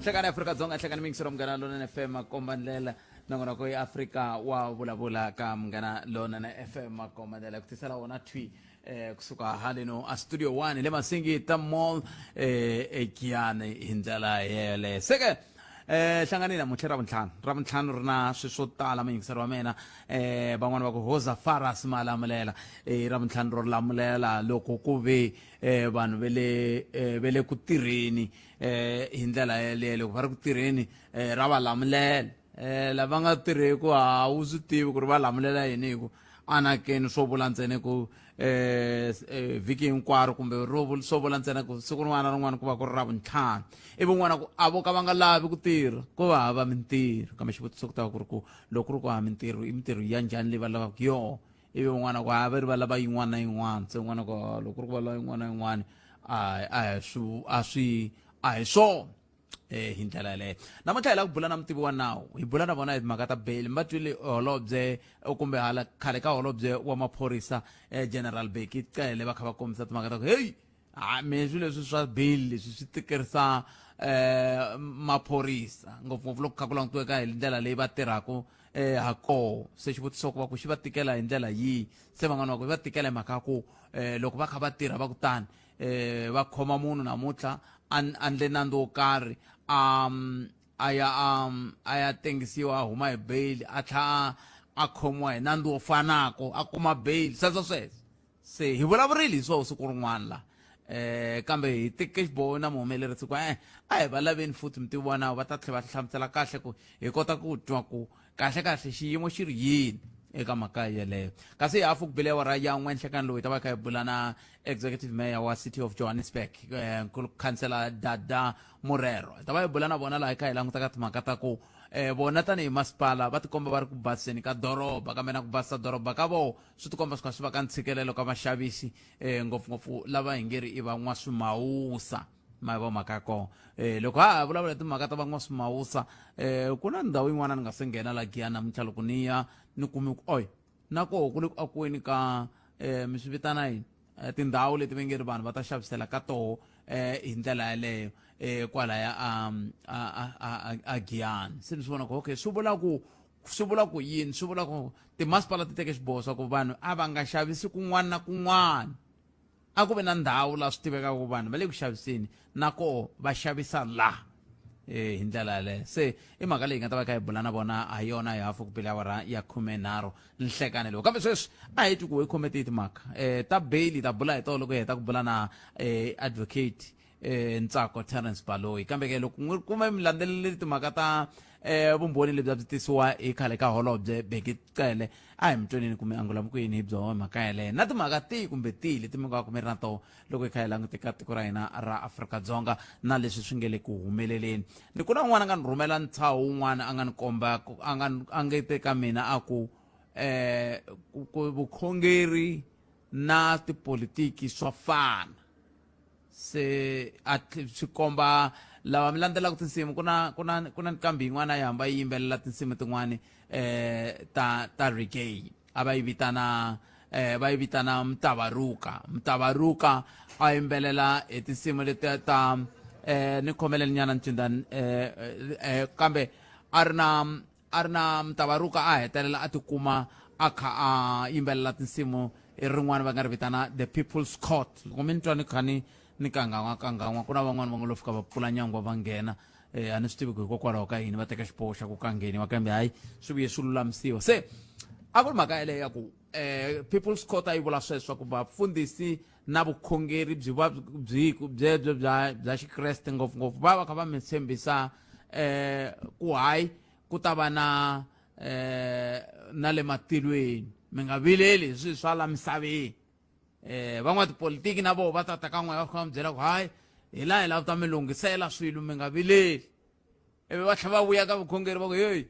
hlekani Afrika-Dzonga hlekani mingisiro mngana lona FM makombandlela nangona ko Afrika wa vulavula ka mngana lona na FM makombandlela kutisela wona twi kusuka halino a studio 1 le masingi ta mall ekiane hindlela yele seke hlangani na mutlhe ravuntlhanu rina swi swo tala mingisiro wa mina van'wana va ku hoza faras malamulela ravuntlhanu ro lamulela loko ku ve vanhu vele ku tirheni hi ndlela yeleyo loko va ri ku tirheni ra va lamulela lava nga tirheku a wu swi tivi ku ri va lamulela yini hi ku anakeni swo vula ntsena ku vhiki hinkwaro kumbe swo vula ntsena ku siku rin'wana na rin'wana ku va ku ri ravuntlhanu ivi n'wana ku avo ka va nga lavi ku tirha ku va hava mintirho kambe xivutiso ku ta va ku ri ku loko ku ri ku hava mintirho i mintirho ya njhani leyi va lavaka yona ivi n'wana ku hava ri va lava yin'wana na yin'wana se n'wana ku loko ku ri ku va lava yin'wana na yin'wana a hi swona hi ndlela yaleyo namuntlha hi la ku bula na mutivi wa nawu hi bula na vona hi timhaka ta beli mi va twile holobye kumbe hala khale ka holobye wa maphorisa general Beki Cele va kha va kombisa timhaka ta ku heyi mi swilo leswi swa beli leswi swi tikerisa maphorisa ngopfungopfu loko kha ku langutiweka hi ndlela leyi va tirhaka ha koho se xivutiso ku va ku xi va tikela hi ndlela yihi se van'wana va ku va tikela hi mhaka ya ku loko va kha va tirha va kutani va khoma munhu namuntlha andle nandzu wo karhi a ya tengisiwa a huma hi bail a tlha a khomiwa hi nandzu wo fanako a kuma bail sweswo se hi vulavurile hi swona siku rin'wana la kambe hi teke xiboho na muhumelerisi ku a hi va laveni futhi mitivi wa nawu va ta tlhela va hlamusela kahle ku hi kota ku twa ku kahle xiyimo xi ri yini eka mhaka yeleyo kasi hi hafu ku bile awara ya n'we nhlekani lowu hi ta va kha hi bula na executive mayor wa city of Johannesburg khansela Dada Murero hi ta va hi bula na vona laha hi kha hi langutaka timhaka ta ku vona tanihi masipala va tikomba va ri ku baseni ka doroba kambe na ku basa doroba ka vona swi tikomba swi kha swi va ka ntshikelelo ka vaxavisi ngopfungopfu lava hi nge ri i van'waswimawusa ma vo mhaka kona loko ha vulavula timhaka ta van'waswimawusa ku na ndhawu yin'wana ni nga se nghena la giya namuntlha loko ni ya ni kumi ku oy na koho ku le ku akiweni ka mi swi vitana yini tindhawu leti va nge ri vanhu va ta xavisela ka toho hi ndlela yaleyo kwalaya a Giyani se ni swi vona ku okay swi vula ku yini swi vula ku timasipala ti teke xiboho swa ku vanhu a va nga xavisi kun'wana na kun'wana a ku ve na ndhawu laha swi tivekaka ku vanhu va le ku xaviseni na koho va xavisa laha hi ndlela yaleyo se i mhaka leyi nga ta va kha hi bula na vona ha yona hi hafu ku bile awara ya 13 nhlekani lowu kambe sweswi a hi twi ku hi khome tihi timhaka ta bail ta bula hi tolo loko hi heta ku bula na advocate Ntsako Terence Baloyi kambe ke loko kuma mi landzeleli timhaka ta vumbhoni lebyi byi tisiwa hi khale ka holobye Beki Cele a hi mitwenini kumbe angula mukuyini hi byona mhaka yaleyo na timhaka tihi kumbe tihi leti mi nga ku mi ri na toho loko hi kha hi languteka tiko ra hina ra Afrika-Dzonga na leswi swi nge le ku humeleleni ni ku na un'wana a nga ni rhumela ntshaho wun'wana a nga ni komba a nge te ka mina a ku vukhongeri na tipolitiki swa fana se a swi komba lava mi landzelaka tinsimu ku na nkambi yin'wana yi hamba yi yimbelela tinsimu tin'wani ta reggae a va yi vitana Mtabaruka a yimbelela hi tinsimu leti ta ni khomeleni nyana ncindani kambe a ri na Mtabaruka a hetelela a tikuma a kha a yimbelela tinsimu hi rin'wana va nga ri vitana The People's Court loko mi ni twa ni kha ni kangan'wa ku na van'wana va nga lo fika va pfula nyangwa va nghena a ni swi tivi ku hikokwalaho ka yini va teka xiboho xa ku ka ngheniwa kambe hayi swi vuye swi lulamisiwa se a ku ri mhaka yaleyo ya ku People's Court a yi vula sweswo ku vafundhisi na vukhongeri bya xikreste ngopfungopfu va va kha va mi tshembisa ku hayi ku ta va na le matilweni mi nga vileli hi swilo swa la misaveni van'watipolitiki na vona va tata kan'we va kha va byela ku hayi hi laha hi lava ta mi lunghisela swilo mi nga vileli ivi va tlhela va vuya ka vukhongeri va ku heyi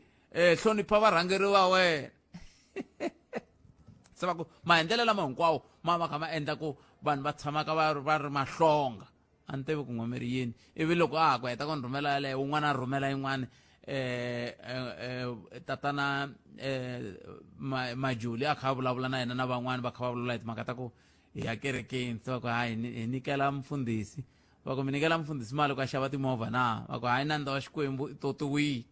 hlonipha varhangeri va wena se va ku maendlelo lama hinkwawo ma va kha ma endla ku vanhu va tshamaka va ri mahlonga a ni tivi ku n'wameri yini ivi loko a ha ku heta ku ni rhumela yaleyo un'wana a rhumela yin'wana tatana Majuli a kha a vulavula na yena na van'wana va kha va vulavula hi timhaka ta ku hi ya kerekeni se va ku hayi hi nikela mfundhisi va ku mi nyikela mfundhisi mali ku ya xava timovha na va ku hayi nandza wa xikwembu i toti wihi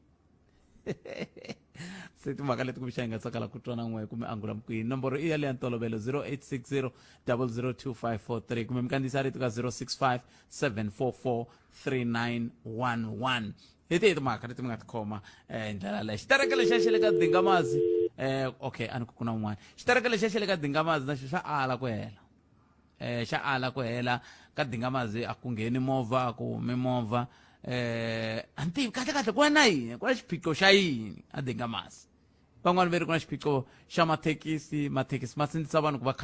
se timhaka leti kumixa hi nga tsakala ku twana n'we kumbe angula mkwini nomboro i ya leya ntolovelo 0860 002543 kumbe mi kandziyisa rito ka 065 744 3911 leti hi timhaka leti mi nga tikhoma hi ndlela leyi xitereke lexiya xe le ka dingamazi okay a ni ku kuna un'wana xitereke lexiya xe le ka dingamazi na xo xa ala ku hela xa ala ku hela ka dingamazi a ku ngheni movha a ku humi movha a ni tivi kahlekahle ku na yini ku na xiphiqo xa yini a dingamazi van'wani veri ku na xiphiqo xa mathekisi ma sindzisa vanhu ku va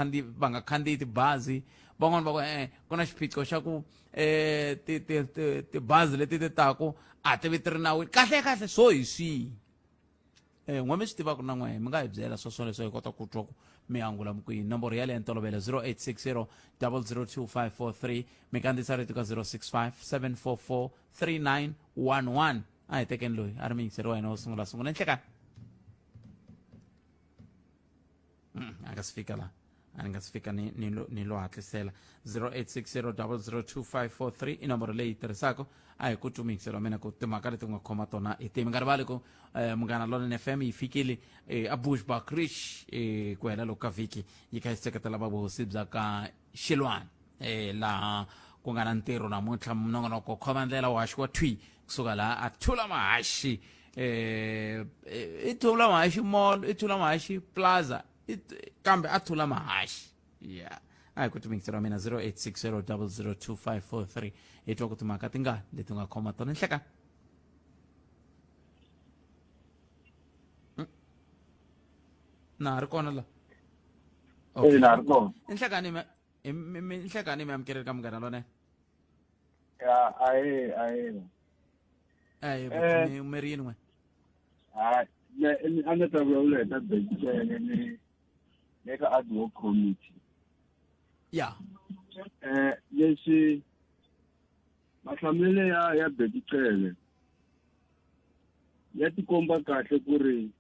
nga khandziyi tibazi van'wani va ku na xiphiqo xa ku tibazi leti ti taku a ti vi ti ri nawini kahle so hi swihi n'we mi swi tivaka na n'we mi nga hi byela swoswoleswo hi kota ku twa ku mi angula mkwini nomboro ya leya ntolovelo 0860 002543 mi kandziyisa rito ka 065 744 3911 a hi tekeni loyi a ri mi yingiseri wa hina wo sungula nhlekani a nga si fika laha a nga si fika ni lo hatlisela 0860 002543 i nomboro leyi tirhisaka a hi ku tumingisela mina ku timhaka leti nga khoma tona hi ti mi nga rivali ku munghana London FM yi fikile a Bushbuckridge ku hela loko ka vhiki yi kha yi seketela vavuhosi bya ka Xilwana laha ku nga na ntirho namuntlha mnongonoko khoma ndlela wa haxiwa thwi kusuka laha a Thula Mahashi i Thula Mahashi mall i Thula Mahashi plaza kambe a Thula Mahashi yeah a hi ku tumingisela mina 0860 002543 hi twa ku timhaka tingani leti nga khoma tona nhleka na ri kona la okay na ri kona nhlekani nhlekani mi amukeleli ka munghana lona ya mi umeri yini n'we a ni ta vulavula hi ta Bechele ni ka ad hoc committee ya leswi mahlamulelo ya Bechele ya tikomba kahle ku ri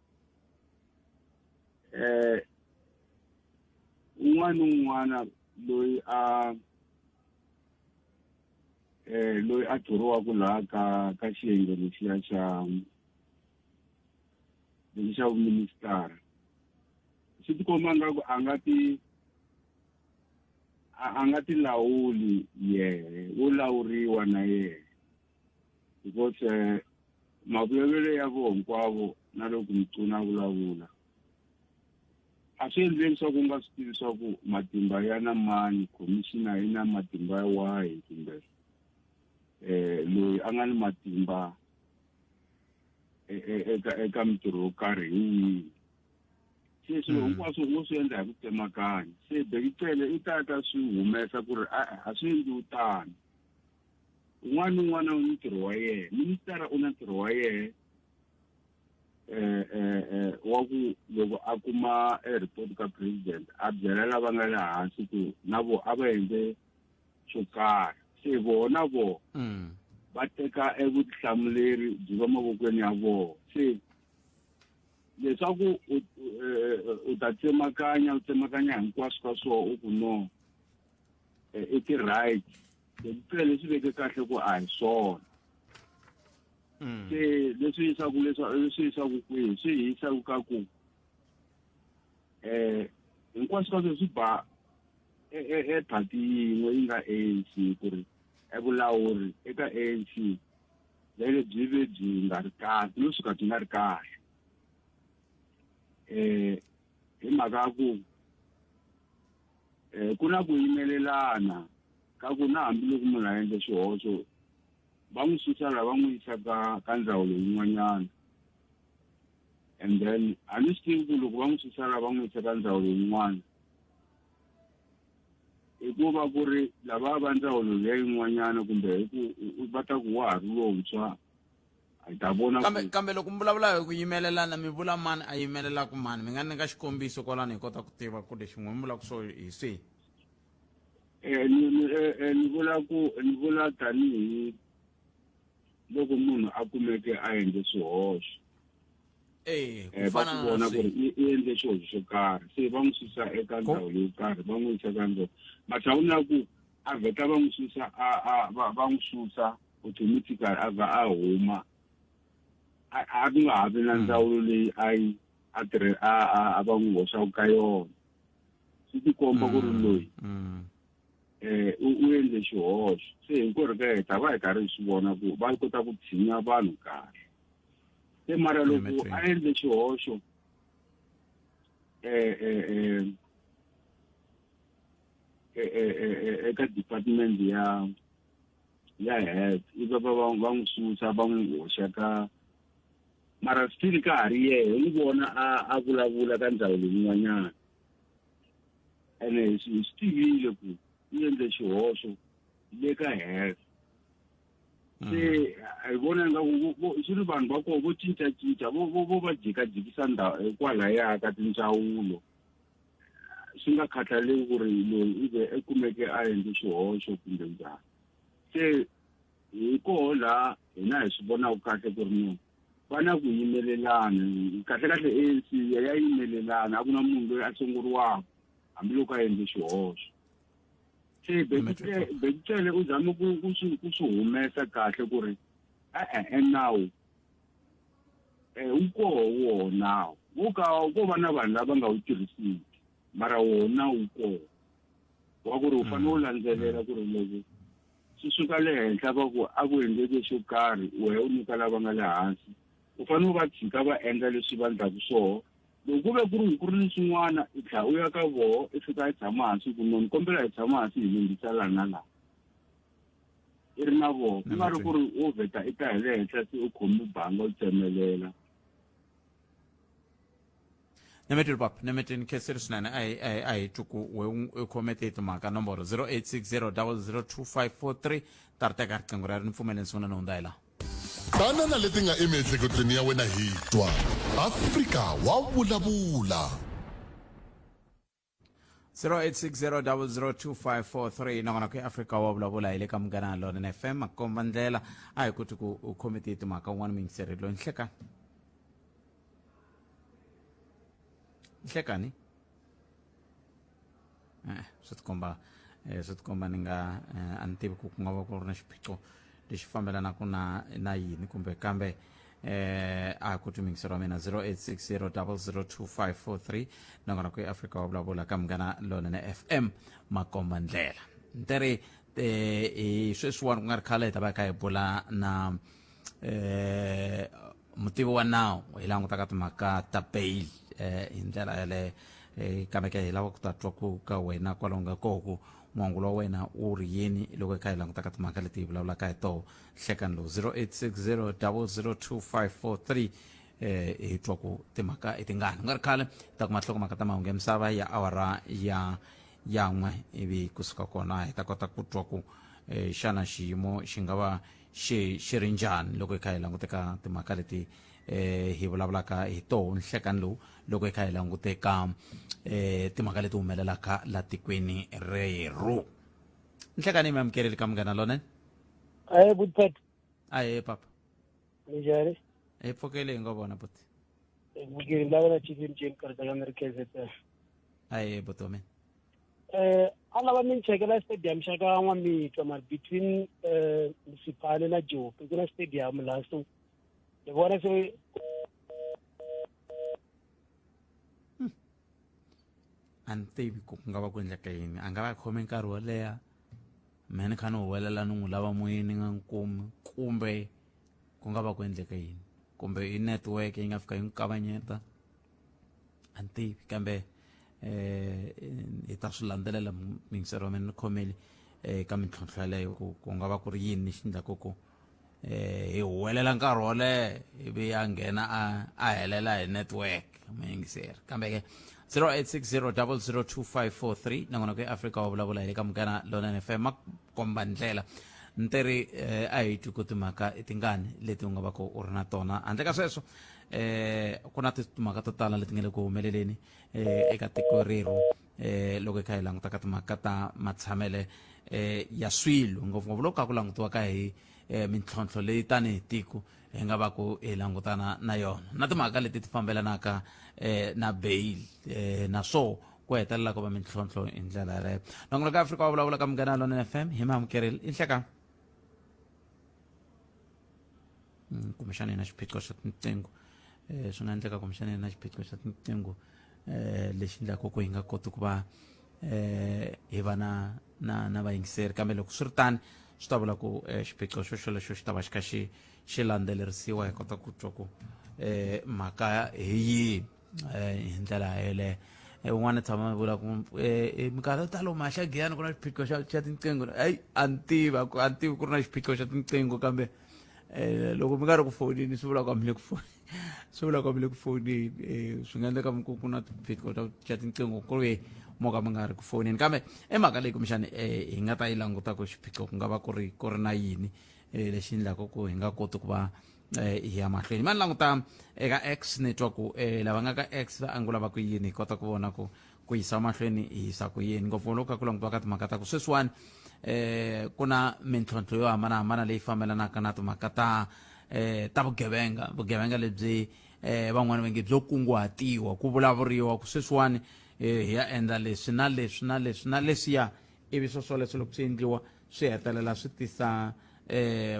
un'wana loyi a thoriwaka laha ka xiyenge lexiya xa vuministara swi tikomba ngaku a nga ti lawuli yehe wo lawuriwa na yehe because mavulavulelo ya vo hinkwavo na loko mitsuna vulavula a swi endleki swa ku nga swi tivi swa ku matimba ya na mani commissioner yi na matimba ya wahi kumbe loyi a nga ni matimba eka mintirho yo karhi hi wihi se swilo hinkwaswo ngo swi endla hi ku tsemakanya se Bechele i ta swi humesa ku ri a swi endliwi tano un'wana na un'wana u ntirho wa yena ministara u na ntirho wa yena wa ku loko a kuma report ka president a byela lava nga le hansi ku na vo a va endle xo karhi se vona va teka vutihlamuleri byi va mavokweni ya vona se leswaku u ta tsemakanya hinkwaswo ka swona u ku no i ti-right leswi veke kahle ku a hi swona se leswi yisaku kwihi swi yisaku ka ku hinkwaswo ka swona swi ba ephati yin'we yi nga ANC ku ri evulawuri eka ANC lele byi ve byi nga ri kahle no suka byi nga ri kahle hi mhaka ya ku na ku yimelelana ka ku na hambiloko munhu a endle xihoxo va n'wi susa lava n'wi yisa ka ndzawulo yin'wanyana and then a ni swi tivi ku loko va n'wi susa lava n'wi yisa ka ndzawulo yin'wana hikuva ku ri lava va ndzawulo leya yin'wanyana kumbe va ta ku wa ha ri lontshwa a ta vona kambe loko mi vulavula hi ku yimelelana mi vula mani a yimelelaku mani mi nga nyika xikombiso kwalano hi kota ku tiva ku lexi n'we mi vulaka swo hi swihi ni vula tanihi loko munhu a kumeke a endle swihoxo ku fana na vona ku ri i endle xihoxo xo karhi se va n'wi susa eka ndhawu yo karhi va n'wi yisa ka ndhawu mahlawuli na ku a vheta va n'wi susa va n'wi susa automatically a va a huma a ku nga ha vi na ndzawulo leyi a va n'wi hoxaka ka yona swi tikomba ku ri loyi u endle xihoxo se hinkwenu ka hina va hi karhi hi swi vona ku va kota ku tshinya vanhu kahle se mara loko a endle xihoxo eka department ya health iva va n'wi susa va n'wi hoxa ka mara still ka ha ri yehe u vona a vulavula ka ndzawulo yin'wanyana ene swi tivile ku u endle xihoxo le ka health se hi vona nga swi ri vanhu va koho vo cincacinca vo va jikajikisa kwalaya ka tindzawulo swi nga khathaleki ku ri loyi ive kumeke a endle xihoxo kumbe njhani se hi koho laha hina hi swi vonaka kahle ku ri no va na ku yimelelana kahlekahle ANC ya yimelelana a ku na munhu loyi a tshunguriwaka hambiloko a endle xihoxo se Bekucele u zame ku swi humesa kahle ku ri nawu wu koho woho nawu ko va na vanhu lava nga wu tirhisiki mara wona wu koho wa ku ri u fanele u landzelela ku ri loko swi suka le henhla va ku a ku endleke xo karhi wehe u nyika lava nga le hansi u fanele u va tshika va endla leswi va endlaku swoho loko ku ri ni swin'wana i tlha u ya ka voho i fika i tshama hansi ku no ni kombela hi tshama hansi hi lunghisa laha na laha i ri na voho ku nga ri ku ri u vheta i ta hi le henhla se u khomi banga u tsemelela nemeteni kheseri swinene a hi twi ku u khomete timhaka nomboro 0860 002543 ta ri teka riqingho ra ri ni pfumeleni swin'wana no hundza hi laha tanana leti nga emiehleketweni ya wena hi twa Afrika wa vulavula 0860 002543 nangona ku Afrika wa vulavula hi le ka Munghana Lonene FM makomba ndlela a hi kuti ku u khomete timhaka un'wana mingiserelo nhlekani swi tikomba ni nga a ni tivi ku nga va ku ri na xiphiqo lexi fambelanaka na yini kumbe kambe a ku twimingisero wa mina 0860 002543 nangona ku Afrika wa vulavula ka Munghana Lonene FM makomba ndlela ntere sweswiwani ku nga ri khale hi ta va ka hi bula na mutivi wa nawu hi langutaka timhaka ta bail hi ndlela yaleyo kambe ke hi lava ku ta twa ku ka wena kwalaho nga koho mwangulo wa wena u ri yini loko hi kha hi langutaka timhaka leti hi vulavulaka hi toho hlekani lowu 0860 002543 hi twa ku timhaka i tingani ku nga ri khale ta kuma nhlokomhaka ta mahungu ya misava ya awara yan'we ivi kusuka kona hi ta kota ku twa ku xana xiyimo xi nga va xi ri njhani loko hi kha hi languteka timhaka leti hi vulavulaka hi toho nhlekani lowu loko hi kha hi languteka timhaka leti humelelaka la tikweni rero nhlekani mi amukeleli ka Munghana Lonene Budpet papa njhani hi pfukele hi nga vona buti mugiri lava na chief mjn kartala merkeze butomen a lava mi chekela stadium xa ka N'wamitwa mara between Msipane na Joburg ku na stadium laha so ni vona se a ni tivi ku nga va ku endleka yini a nga va khome nkarhi wo leha mene kha ni huwelela ni n'wi lava moyeni nga nkumi kumbe ku nga va ku endleka yini kumbe i network yi nga fika yi n'wi kavanyeta a ni tivi kambe hi ta swi landzelela mingisero wa mina ni khomeli ka mintlhontlho yaleyo ku nga va ku ri yini lexi endlaku ku hi huwelela nkarhi wo leha ivi a nghena a helela hi network muyingiseri kambe ke 0860 002543 nangona ku Afrika wa vulavula hi le ka Munghana Lonene FM makomba ndlela nteri a hi twi ku timhaka i tingani leti u nga va ku u ri na tona handle ka sweswo ku na timhaka to tala leti nga le ku humeleleni eka tiko rero loko hi kha hi languta ka timhaka ta matshamele ya swilo ngopfungopfu loko ka ku langutiwaka hi mintlhontlho leyi tanihi tiko hi nga va ku hi langutana na yona na timhaka leti ti fambelanaka na bail na swo ku hetelela ku va mintlhontlho hi ndlela yaleyo nongonoko ka Afrika wa vulavula ka Munghana Lonene FM hi Mahamukeri inhleka kumbexana na xiphiqo xa tinqingho swi nga endleka kumbexana na xiphiqo xa tinqingho lexi endlaka ku hi nga koti ku va hi va na vayingiseri kambe loko swi ri tani swi ta vula ku xiphiqo xolexo xi ta va xi kha xi landzelerisiwa hi kota ku twa ku mhaka hi yihi hi ndlela yeleyo un'wana tshama vula ku minkarhi yo tala ma xa giyani ku na xiphiqo xa tinqingho hayi a ni tivi ku ri na xiphiqo xa tinqingho kambe loko mi nga ri ku fonini swi vula ku a mi le ku swi vula ku a mi le ku fonini swi nga endleka ku na swiphiqo xa tinqingho ku ri mo ka mi nga ri ku fonini kambe mhaka leyi kumbexana hi nga ta yi languta ku xiphiqo ku nga va ku ri na yini lexi endlaka ku hi nga koti ku va hi ya mahlweni ma ni languta eka X ni twa ku lava nga ka X va angula va ku yini hi kota ku vona ku yisa mahlweni hi yisa ku yini ngopfu loko ka ku langutiwa ka timhaka ta ku sweswiwani ku na mintlhontlho yo hambanahambana leyi fambelanaka na timhaka ta vugevenga lebyi van'wani va nge byo kunguhatiwa ku vulavuriwa ku sweswiwani hi ya endla leswi na leswi na leswi na leswiya ivi swoleswo loko swi endliwa swi hetelela swi tisa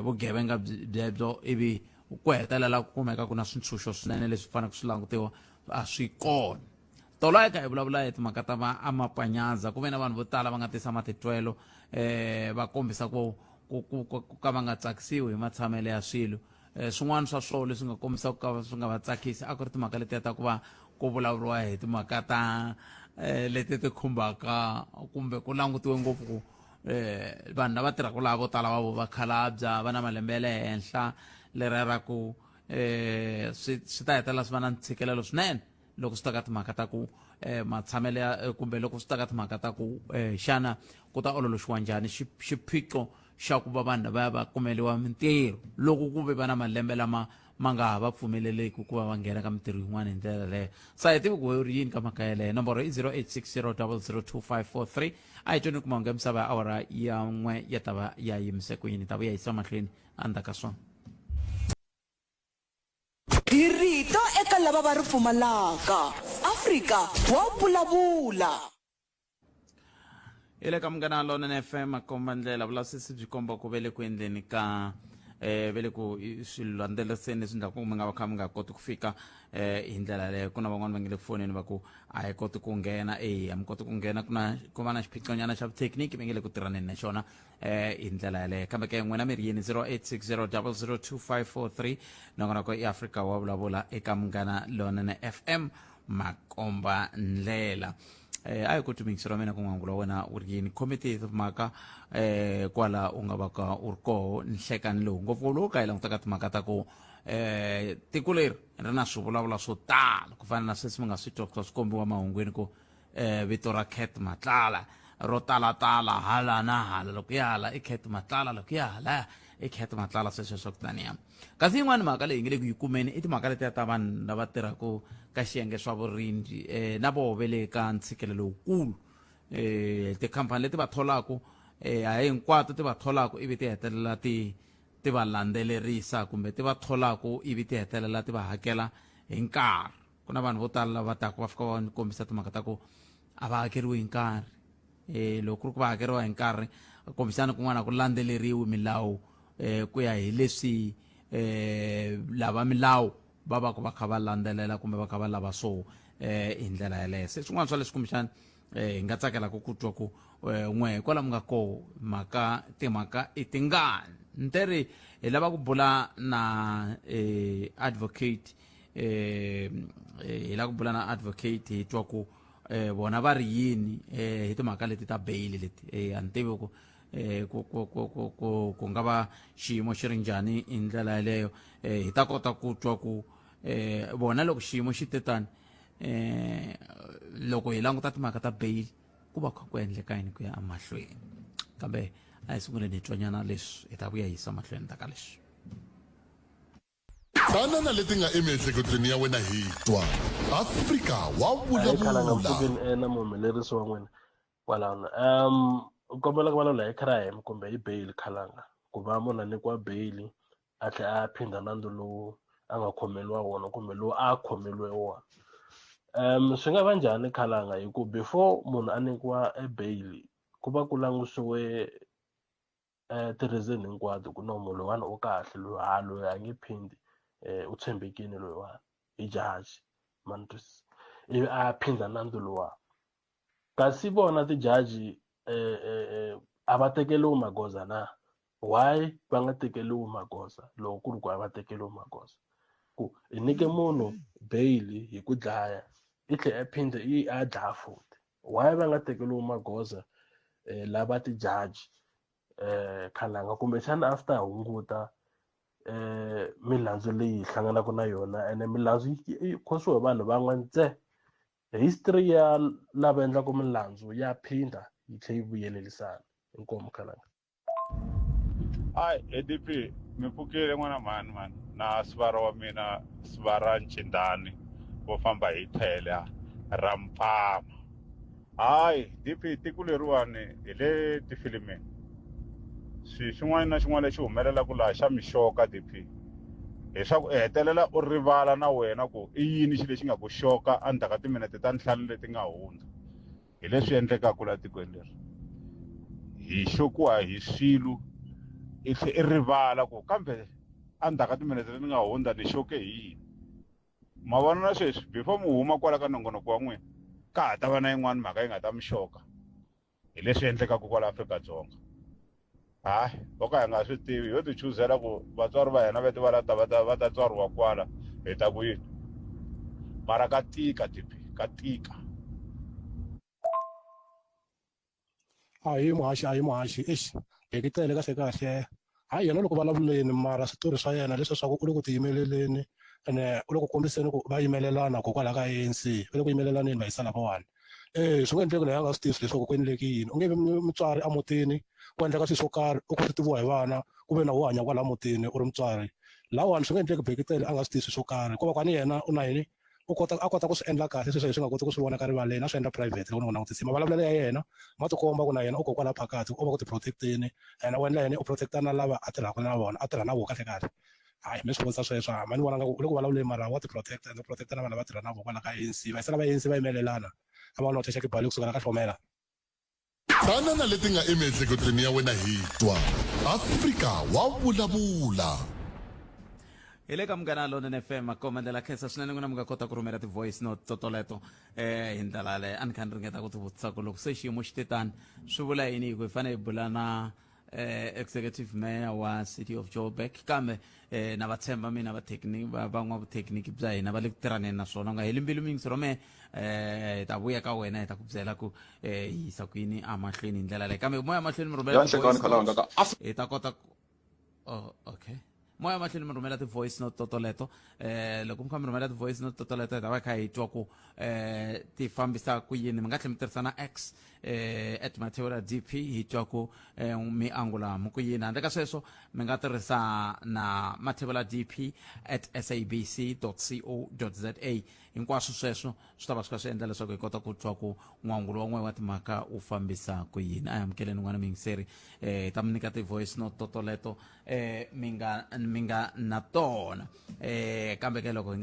vugevenga byebyo ivi ku hetelela ku kumeka ku na swintshunxo swinene leswi faneleke swi langutiwa a swi kona tolo eka hi vulavula hi timhaka ta amapanyaza ku ve na vanhu vo tala va nga tisa matitwelo va kombisa ku ka va nga tsakisiwi hi matshamelo ya swilo swin'wana swa swona leswi nga kombisa ku ka swi nga va tsakisi a ku ri timhaka letiya ta ku va ku vulavuriwa hi timhaka ta leti ti khumbaka kumbe ku langutiwe ngopfu ku vanhu lava tirhaka laha vo tala va vo vakhalabya va na malembe ya le henhla leriya ra ku swi ta hetelela swi va na ntshikelelo swinene loko swi ta ka timhaka ta ku matshamelo ya kumbe loko swi ta ka timhaka ta ku xana ku ta ololoxiwa njhani xiphiqo xa ku va vanhu va va kumeliwa mintirho loko ku ve va na malembe lama ma nga ha va pfumeleleki ku va va nghena ka mintirho yin'wana hi ndlela leyo sa hi tivi ku ri yini ka mhaka yeleyo nomboro i 0860002543 a hi tweni ku mahungu ya misava ya awara ya n'we ya ta va ya yimise ku yini ta vuya yisa mahlweni endzhaku ka swona hi rito eka lava va ri pfumalaka Afrika wa vulavula ile ka Munghana Lonene FM akomba ndlela vulasisi byi komba ku vele ku endleni ka vele ku swilandzeliseni leswi endlaka ku mi nga va kha mi nga koti ku fika hi ndlela leyo ku na van'wana va nge le ku foneni va ku a hi koti ku nghena a mi koti ku nghena ku va na xiphiqonyana xa vuthekiniki mi nge le ku tirhaneni na xona hi ndlela yaleyo kambe ke n'wina mi ri yini 0860002543 nongonoko i Afrika wa vulavula eka Munghana Lonene FM makomba ndlela a hi ku tumikisira mina ku n'wangula wena u ri yini committee timhaka kwala u nga va ka u ri koho nhlekani lowu ngopfu lowu ka hi langutaka timhaka ta ku tiko leri ri na swivulavula swo tala ku fana na sweswi mi nga swi twa swi kombiwa mahungwini ku vito ra Cat Matlala ro talatala hala na hala loko ya hala i Cat Matlala loko ya hala i Cat Matlala sweswo swa ku taniya kasi yin'wana mhaka leyi nge le ku yi kumeni i timhaka letiya ta vanhu lava tirhaka ka xiyenge swa vurindzi na voho ve le ka ntshikelelo lowukulu tikhampani leti va tholaka a hi hinkwato ti va tholaka ivi ti hetelela ti va landzelerisa kumbe ti va tholaka ivi ti hetelela ti va hakela hi nkarhi ku na vanhu vo tala lava taka va fika va kombisa timhaka ta ku a va hakeriwi hi nkarhi loko ku ri ku va hakeriwa hi nkarhi kombisana kun'wana ku landzeleriwi milawu ku ya hi leswi lava milawu va va ku va kha va landzelela kumbe va kha va lava swo hi ndlela yaleyo se swin'wana swa leswi kumbexana hi nga tsakela ku twa ku n'we kwala mi nga koho timhaka i tingani nteri hi lava ku bula na advocate hi lava ku bula na advocate hi twa ku bona va ri yini hi timhaka leti ta bail leti a ni tivi ku nga va xiyimo xi ri njhani hi ndlela yaleyo hi ta kota ku twa ku bona loko xiyimo xi te tani loko hi languta timhaka ta bail ku va kha ku endleka yini ku ya emahlweni kambe a hi sunguleni hi twanyana leswi hi ta vuya yisa mahlweni ta ka leswi tanana leti nga emiehleketweni ya wena hi twa Afrika wa vulavula na muhumelerisi wa n'wina kwalano u kombela ku vulavula hi crime kumbe hi bail khalanga ku va munhu a nyikiwa bail a tlhela a phinda nandzu lowu a nga khomeliwa wona kumbe lowu a khomeliwe wona Swi nga va njhani Khalanga hi ku before munhu a nyikiwa e bail ku va ku langutiwe ti-reason hinkwato ku no munhu loyiwani u kahle loyi a nge phindi u tshembekile loyiwani hi jaji manitwisisa ivi a ya phinda nandzu lowa kasi vona tijaji a va tekeliwi magoza na why va nga tekeliwi magoza loko ku ri ku a va tekeliwi magoza ku i nyike munhu bail hi ku dlaya i tlhe a phinde a dlaya futhi why va nga tekeliwi magoza lava tijaji Khalanga kumbexana after hunguta milandzu leyi hlanganaka na yona ene milandzu yi khosiwa hi vanhu van'we ntsena history ya lava endlaka milandzu ya phinda yi tlhe yi vuyelelisana inkomu Khalanga. Ai EDP mi pfukile n'wana mani na sivara wa mina sivara Ncindani wo famba hi thele ra Mpama. Hayi DP tiko leriwani hi le tifilimini xin'wana na xin'wana lexi humelelaka laha xa mixoka DP leswaku u hetelela u rivala na wena ku i yini xi lexi nga ku xoka endzhaku ka timinete ta 5 leti nga hundza hi leswi endlekaka laha tikweni leri hi xokiwa hi swilo i rivala ku kambe endzhaku ka timinete leti nga hundza ni xoke hi yini ma vona na sweswi before mu huma kwala ka nongonoko wa n'wina ka ha ta va na yin'wana mhaka yi nga ta mi xoka hi leswi endlekaka kwala Afrika-Dzonga. Hayi voka hi nga swi tivi yo ti chuzela ku vatswari va hina veti va ta tswariwa kwala hi ta ku yini mara ka tika DP ka tika. Hayi muhaxi bheki tele kahle hayi yena loko vulavuleni mara switori swa yena leswi swa ku u le ku tiyimeleleni ene u le ku kombiseni ku va yimelelana kokwala ka ANC u le ku yimelelaneni va yisa lavawani swi nga endleki leyi a nga swi tivi leswaku ku endleke yini u nge vi mutswari emutini ku endleka swilo swo karhi u ku swi tiviwa hi vana ku ve na u hanya kwala mutini u ri mutswari lawani swi nga endleki bheki tele a nga swi tivi swo karhi hikuva kwani yena u na yini a kota ku swi endla kahle sweswo leswi nga koti ku swi vona ka rivaleni a swi endla private loko ni vona langutisi mavulavulelo ya yena ma tikomba ku na yena u kokwala phakati u va ku ti-protect-ini and u endla yini u protect-a na lava a tirhaka na vona a tirha na vona kahle hayi mi swi vonisa sweswo ma ni vona nga u le ku vulavuleni mara wa ti-protect and protect na vanhu lava tirha na vona kwala ka ANC va yisela va ANC va yimelelana a va na uthesha kibali kusukela ka hlomela tanana leti nga emiehleketweni ya wena hi twa Afrika wa vulavula hi le ka Munghana Lonene FM komendela khensa swinene n'wina mi nga kota ku rhumela ti-voice note totoleto hi ndlela leyi a ni kha ni ringeta ku ti vutisa ku loko se xiyimo xi te tani swi vula yini hi ku hi fanele hi bula na executive mayor wa city of Joburg kambe na va tshemba mina van'wavuthekiniki bya hina va le ku tirhaneni naswona u nga heli mbilu mingisi rome hi ta vuya ka wena hi ta ku byela ku hi yisa ku yini amahlweni hi ndlela leyi kambe moya mahlweni mi rhumela hi ta kota ku okay moya mahlweni mi rhumela ti-voice note totoleto loko mi kha mi rhumela ti-voice note totoleto hi ta va kha hi twa ku ti fambisa ku yini mi nga tlhela mi tirhisa na x at Mathebula DP hi twa ku mi angula mu ku yini handle ka sweswo mi nga tirhisa na Mathebula DP at sabc.co.za hinkwaswo sweswo swi ta va swi kha swi endla leswaku hi kota ku twa ku n'wangulo wa n'we wa timhaka u fambisa ku yini a hi amukeleni n'wana mingiseri hi ta mi nyika ti-voice note totoleto mi nga na tona kambe ke loko hi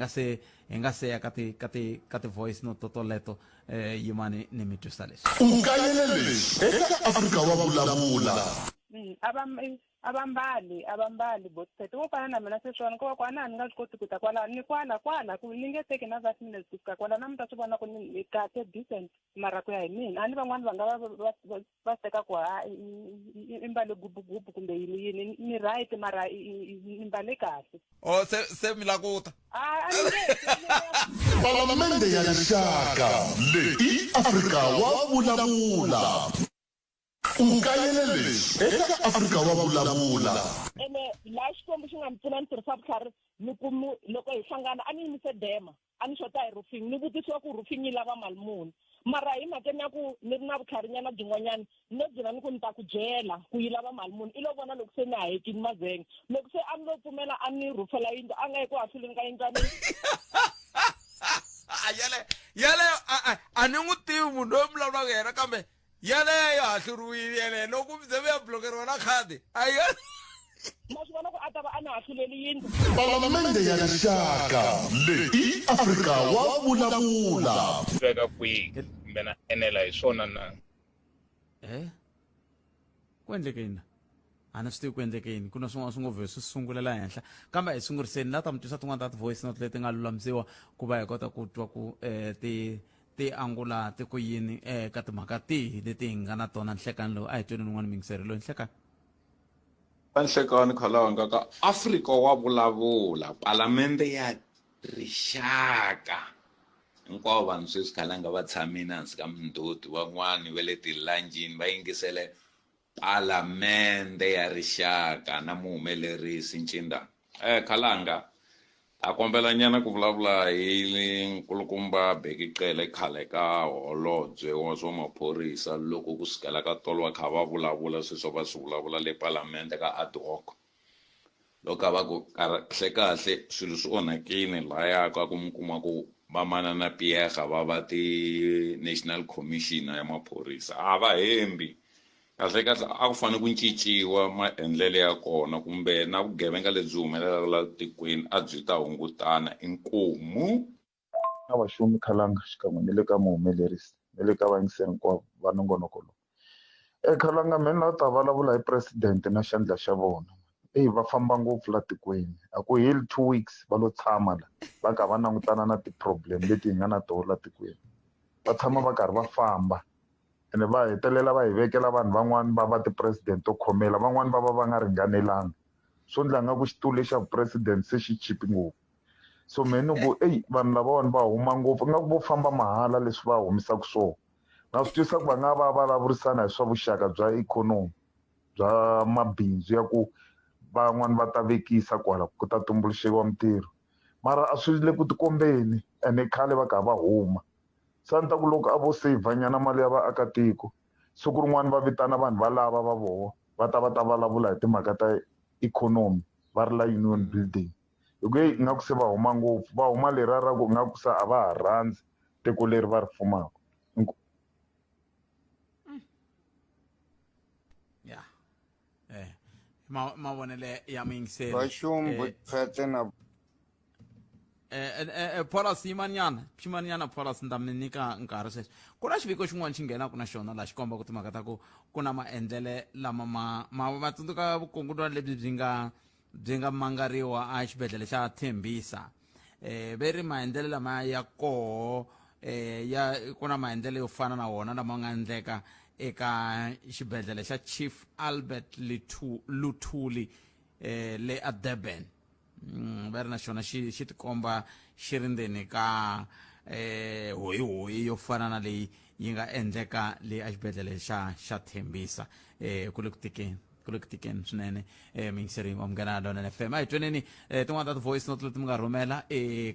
nga se ya ka ti-voice note totoleto yimani ni mi twisa leswi ukayelele eka Afrika wa vulavula abambali botete wo fana na mina sweswiwani ko va kwana ni nga swi koti ku ta kwala ni kwala ku ni nge teki na 5 minutes ku fika kwala na mi ta swi vona ku ni kahle decent mara ku ya hi mina a ni van'wani va nga va teka ku i mbale gubugubu kumbe yini ni right mara i mbale kahle se mi lakuta palamende ya rixaka leyi Afrika wa vulavula ukayelele eka Afrika wa vulavula ene la xikombo xi nga mi pfuna ni tirhisa vutlhari loko hi hlangana a ni yimise dema a ni xota hi roofing ni vutisiwa ku roofing yi lava mali muni mara hi mhakeni ya ku ni ri na vutlharinyana byin'wanyana ni lo byela ni ku ni ta ku byela ku yi lava mali muni i lo vona loko se ni hahekini mazenge loko se a ni lo pfumela a ni rhufela yindlu a nga yi ku hahluleni ka yindlwanini yaleyo a ni n'wi tivi munhu loyi mi vulavulaka yena kambe yaleyo hahluriwile yeleyo loko mi ze mi ya blokeriwa na khadi ma swi vona ku a ta va a na hahluleli yindlu Palamende ya rixaka leyi Afrika wa vulavula. Veka kwihi kumbe na enela hi swona na Kwendlekeni a ni swi tivi ku endleke yini ku na swin'wana swi ngo vhe swi sungula la henhla kambe hi sunguriseni la ta mi twisa tin'wana ta ti-voice note leti nga lulamisiwa ku va hi kota ku twa ku ti angula ti ku yini ka timhaka tihi leti hi nga na tona nhlekani lowu a hi tweni n'wana mingiseri loyi nhlekani Nhlekani khalanga ka Afrika wa vulavula palamende ya rixaka hinkwavo vanhu sweswi khalanga va tshamini hansi ka minduti van'wani va le tilanjini va yingisele palamende ya rixaka na muhumelerisi Ncindani khalanga a kombela nyana ku vulavula hi nkulukumba Bheki Cele khale ka holobye wa swa maphorisa loko ku sukela ka tolo va kha va vulavula sweswo va swi vulavula le palamende ka ad hoc loko va ku kahle swilo swi onhakile laya ka ku mi kuma ku va manana Pierre va ti-National Commission ya maphorisa a va hembi kahle a ku fanele ku cinciwa maendlelo ya kona kumbe na vugevenga lebyi humelelaka la tikweni a byi ta hungutana inkomu na vaxumi khalanga xikan'we ni le ka muhumelerisi ni le ka vayingiseri hinkwavo va nongonoko lowu khalanga mina na ta vulavula hi president na xandla xa vona va famba ngopfu la tikweni a ku heli 2 weeks va lo tshama la va kha va langutana na ti-problem leti hi nga na tona la tikweni va tshama va karhi va famba ene va hetelela va hi vekela vanhu van'wani va ti-president to khomela van'wani va nga ringanelanga swo ndla nga ku xitulu xa president se xi chipi ngopfu so meni ku vanhu lavawani va huma ngopfu nga ku vo famba mahala leswi va humisaka swona na swi twisa ku va nga va vulavurisana hi swa vuxaka bya ikhonomi bya mabindzu ya ku van'wani va ta vekisa kwala ku ta tumbuluxiwa mintirho mara a swi le ku tikombeni ene khale va kha va huma santa ku loko a vo save nyana mali ya vaakatiko siku rin'wana va vitana vanhu valava va voho va ta vulavula hi timhaka ta ikhonomi va ri la union building hi ku nga ku se va huma ngopfu va huma leriya ra ku nga ku sa a va ha rhandzi tiko leri va ri fumaka mavonele ya muyingiseri vaxumbu phete na Paulus yimanyana Paulus ni ta mi nyika nkarhi sweswi ku na xiviko xin'wana xi nghenaka na xona laha xi komba ku timhaka ta ku na maendlele lama ma tsundzuka vukungundzwana lebyi byi nga mangariwa a xibedhlele xa Tembisa ve ri maendlele lama ya koho ku na maendlele yo fana na wona lama nga endleka eka xibedhlele xa Chief Albert Luthuli le a Durban va ri na xona xi tikomba xi ri ndzeni ka hoyi yo fana na leyi yi nga endleka leyi a xibedhlele xa Tembisa ku le ku tikeni swinene mingiseri wa Munghana Lonene FM a hi tweneni tin'wana ta ti-voice note leti mi nga rhumela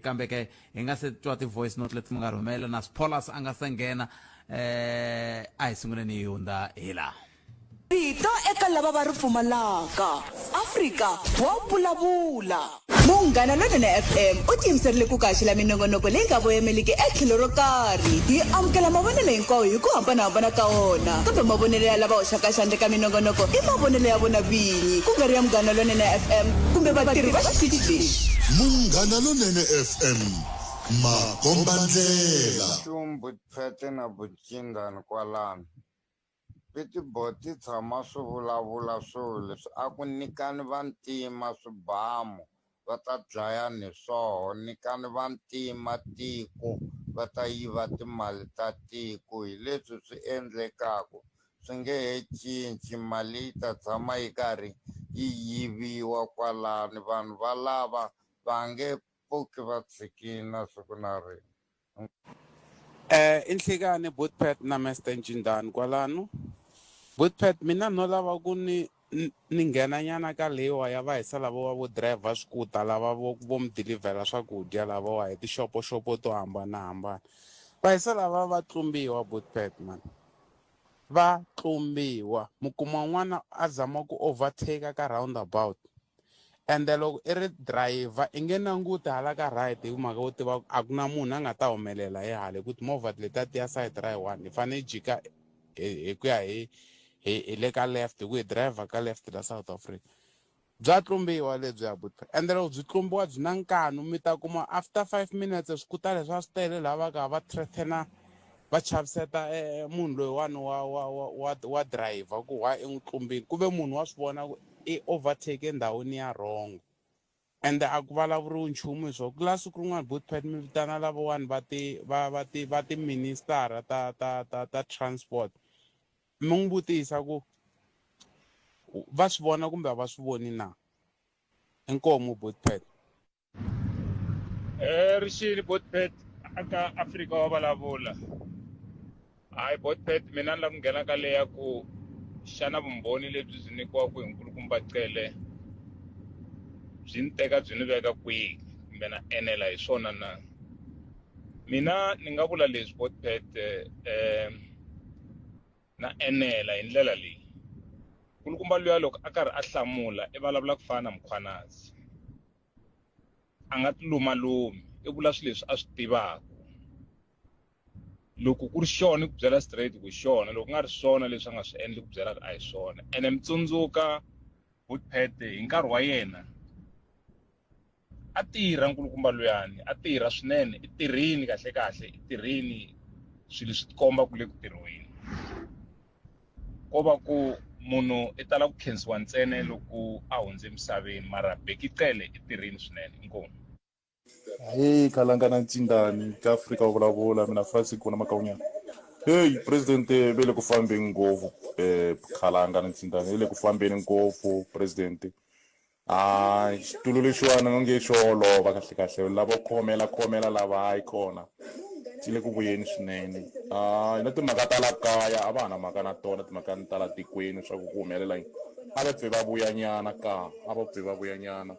kambe ke hi nga se twa ti-voice note leti mi nga rhumela na Spolas a nga se nghena a hi sunguleni hi hundza hi laha rito eka lava va ri pfumalaka Afrika wa vulavula Munghana Lonene FM u tiyimiserile ku kaxila minongonoko leyi nga voyameliki etlhelo ro karhi hi amukela mavonelo hinkwawo hi ku hambanahambana ka wona kambe mavonelo ya lava hoxaka xandla ka minongonoko i mavonelo ya vona vinyi ku nga ri ya Munghana Lonene FM kumbe vatirhi va xitichi lexi Munghana Lonene FM makombandlela xumbu phete na Ncindani kwalano pitibot ti tshama swi vulavula swilo leswi a ku nyikani vantima swibamu va ta dlayani swoho nyikani vantima tiko va ta yiva timali ta tiko hi leswi swi endlekaka swi nge he cinci mali yi ta tshama yi karhi yi yiviwa kwalani vanhu valava va nge pfuki va tshikini na siku na rin'we inhlikani Bootpet na Mr Ncindani kwalano Bootpet mina no lava ku ni nghena nyana ka leyiwa ya vahisa lava vo driver swikuta lava vo mi delivera swakudya lava hi tixopoxopo to hambanahambana vahisa lava va tlumbiwa Bootpet man va tlumbiwa mi kuma n'wana a zama ku overtake ka roundabout ende loko i ri driver i nge languti hala ka right hi mhaka wo tiva a ku na munhu a nga ta humelela hi hala ku timovha leti ti ya side ra one hi fanele jika hi ku ya hi le ka left hi ku hi driver ka left la South Africa bya tlumbiwa lebyiya Buthpet ende loko byi tlumbiwa byi na nkanu mi ta kuma after 5 minutes swi kuta leswi a swi tele lava ka va threatena va chaviseta munhu loyiwani wa driver ku why n'wi tlumbini ku ve munhu wa swi vona ku i overtake ndhawini ya wrong ende a ku vulavuriwi nchumu hi swona ku la siku rin'wana Buthpet mi vitana lavawani va tiministara ta transport mi n'wi vutisa ku va swi vona kumbe a va swi voni na inkomu Buthpet rixini Buthpet aka Afrika wa vulavula hayi Buthpet mina ni lava ku nghena ka leya ku xana vumbhoni lebyi byi nyikiwaka hi nkulukumba Cele byi ni teka byi ni veka kwihi kumbe na enela hi swona na mina ni nga vula leswi Buthpet na enela hi ndlela leyi nkulukumba luya loko a karhi a hlamula i vulavula ku fana na Mkhwanazi a nga ti lumalumi i vula swilo leswi a swi tivaka loko ku ri xona ku byela straight ku xona loko nga ri swona leswi a nga swi endli ku byela ku a hi swona ene mi tsundzuka Buthpet hi nkarhi wa yena a tirha nkulukumba luyani a tirha swinene i tirhini kahle i tirhini swilo swi tikomba ku le ku tirhweni ko va ku munhu i tala ku khensiwa ntsena loko a hundze emisaveni mara Bheki Cele i tirhini swinene inkomu Hey Khalanga na Ncindani ka Afrika wa vulavula mina Francis kuna makaunyana hey president vele ku fambeni ngopfu Khalanga na Ncindani vele ku fambeni ngopfu president xitulu lexiwana nge xo olova kahle lava khomela lava hayi khona tile ku vuyeni swinene na timhaka ta la kaya a va na mhaka na tona timhaka ni tala tikweni swa ku humelela yini a va pfe va vuyanyana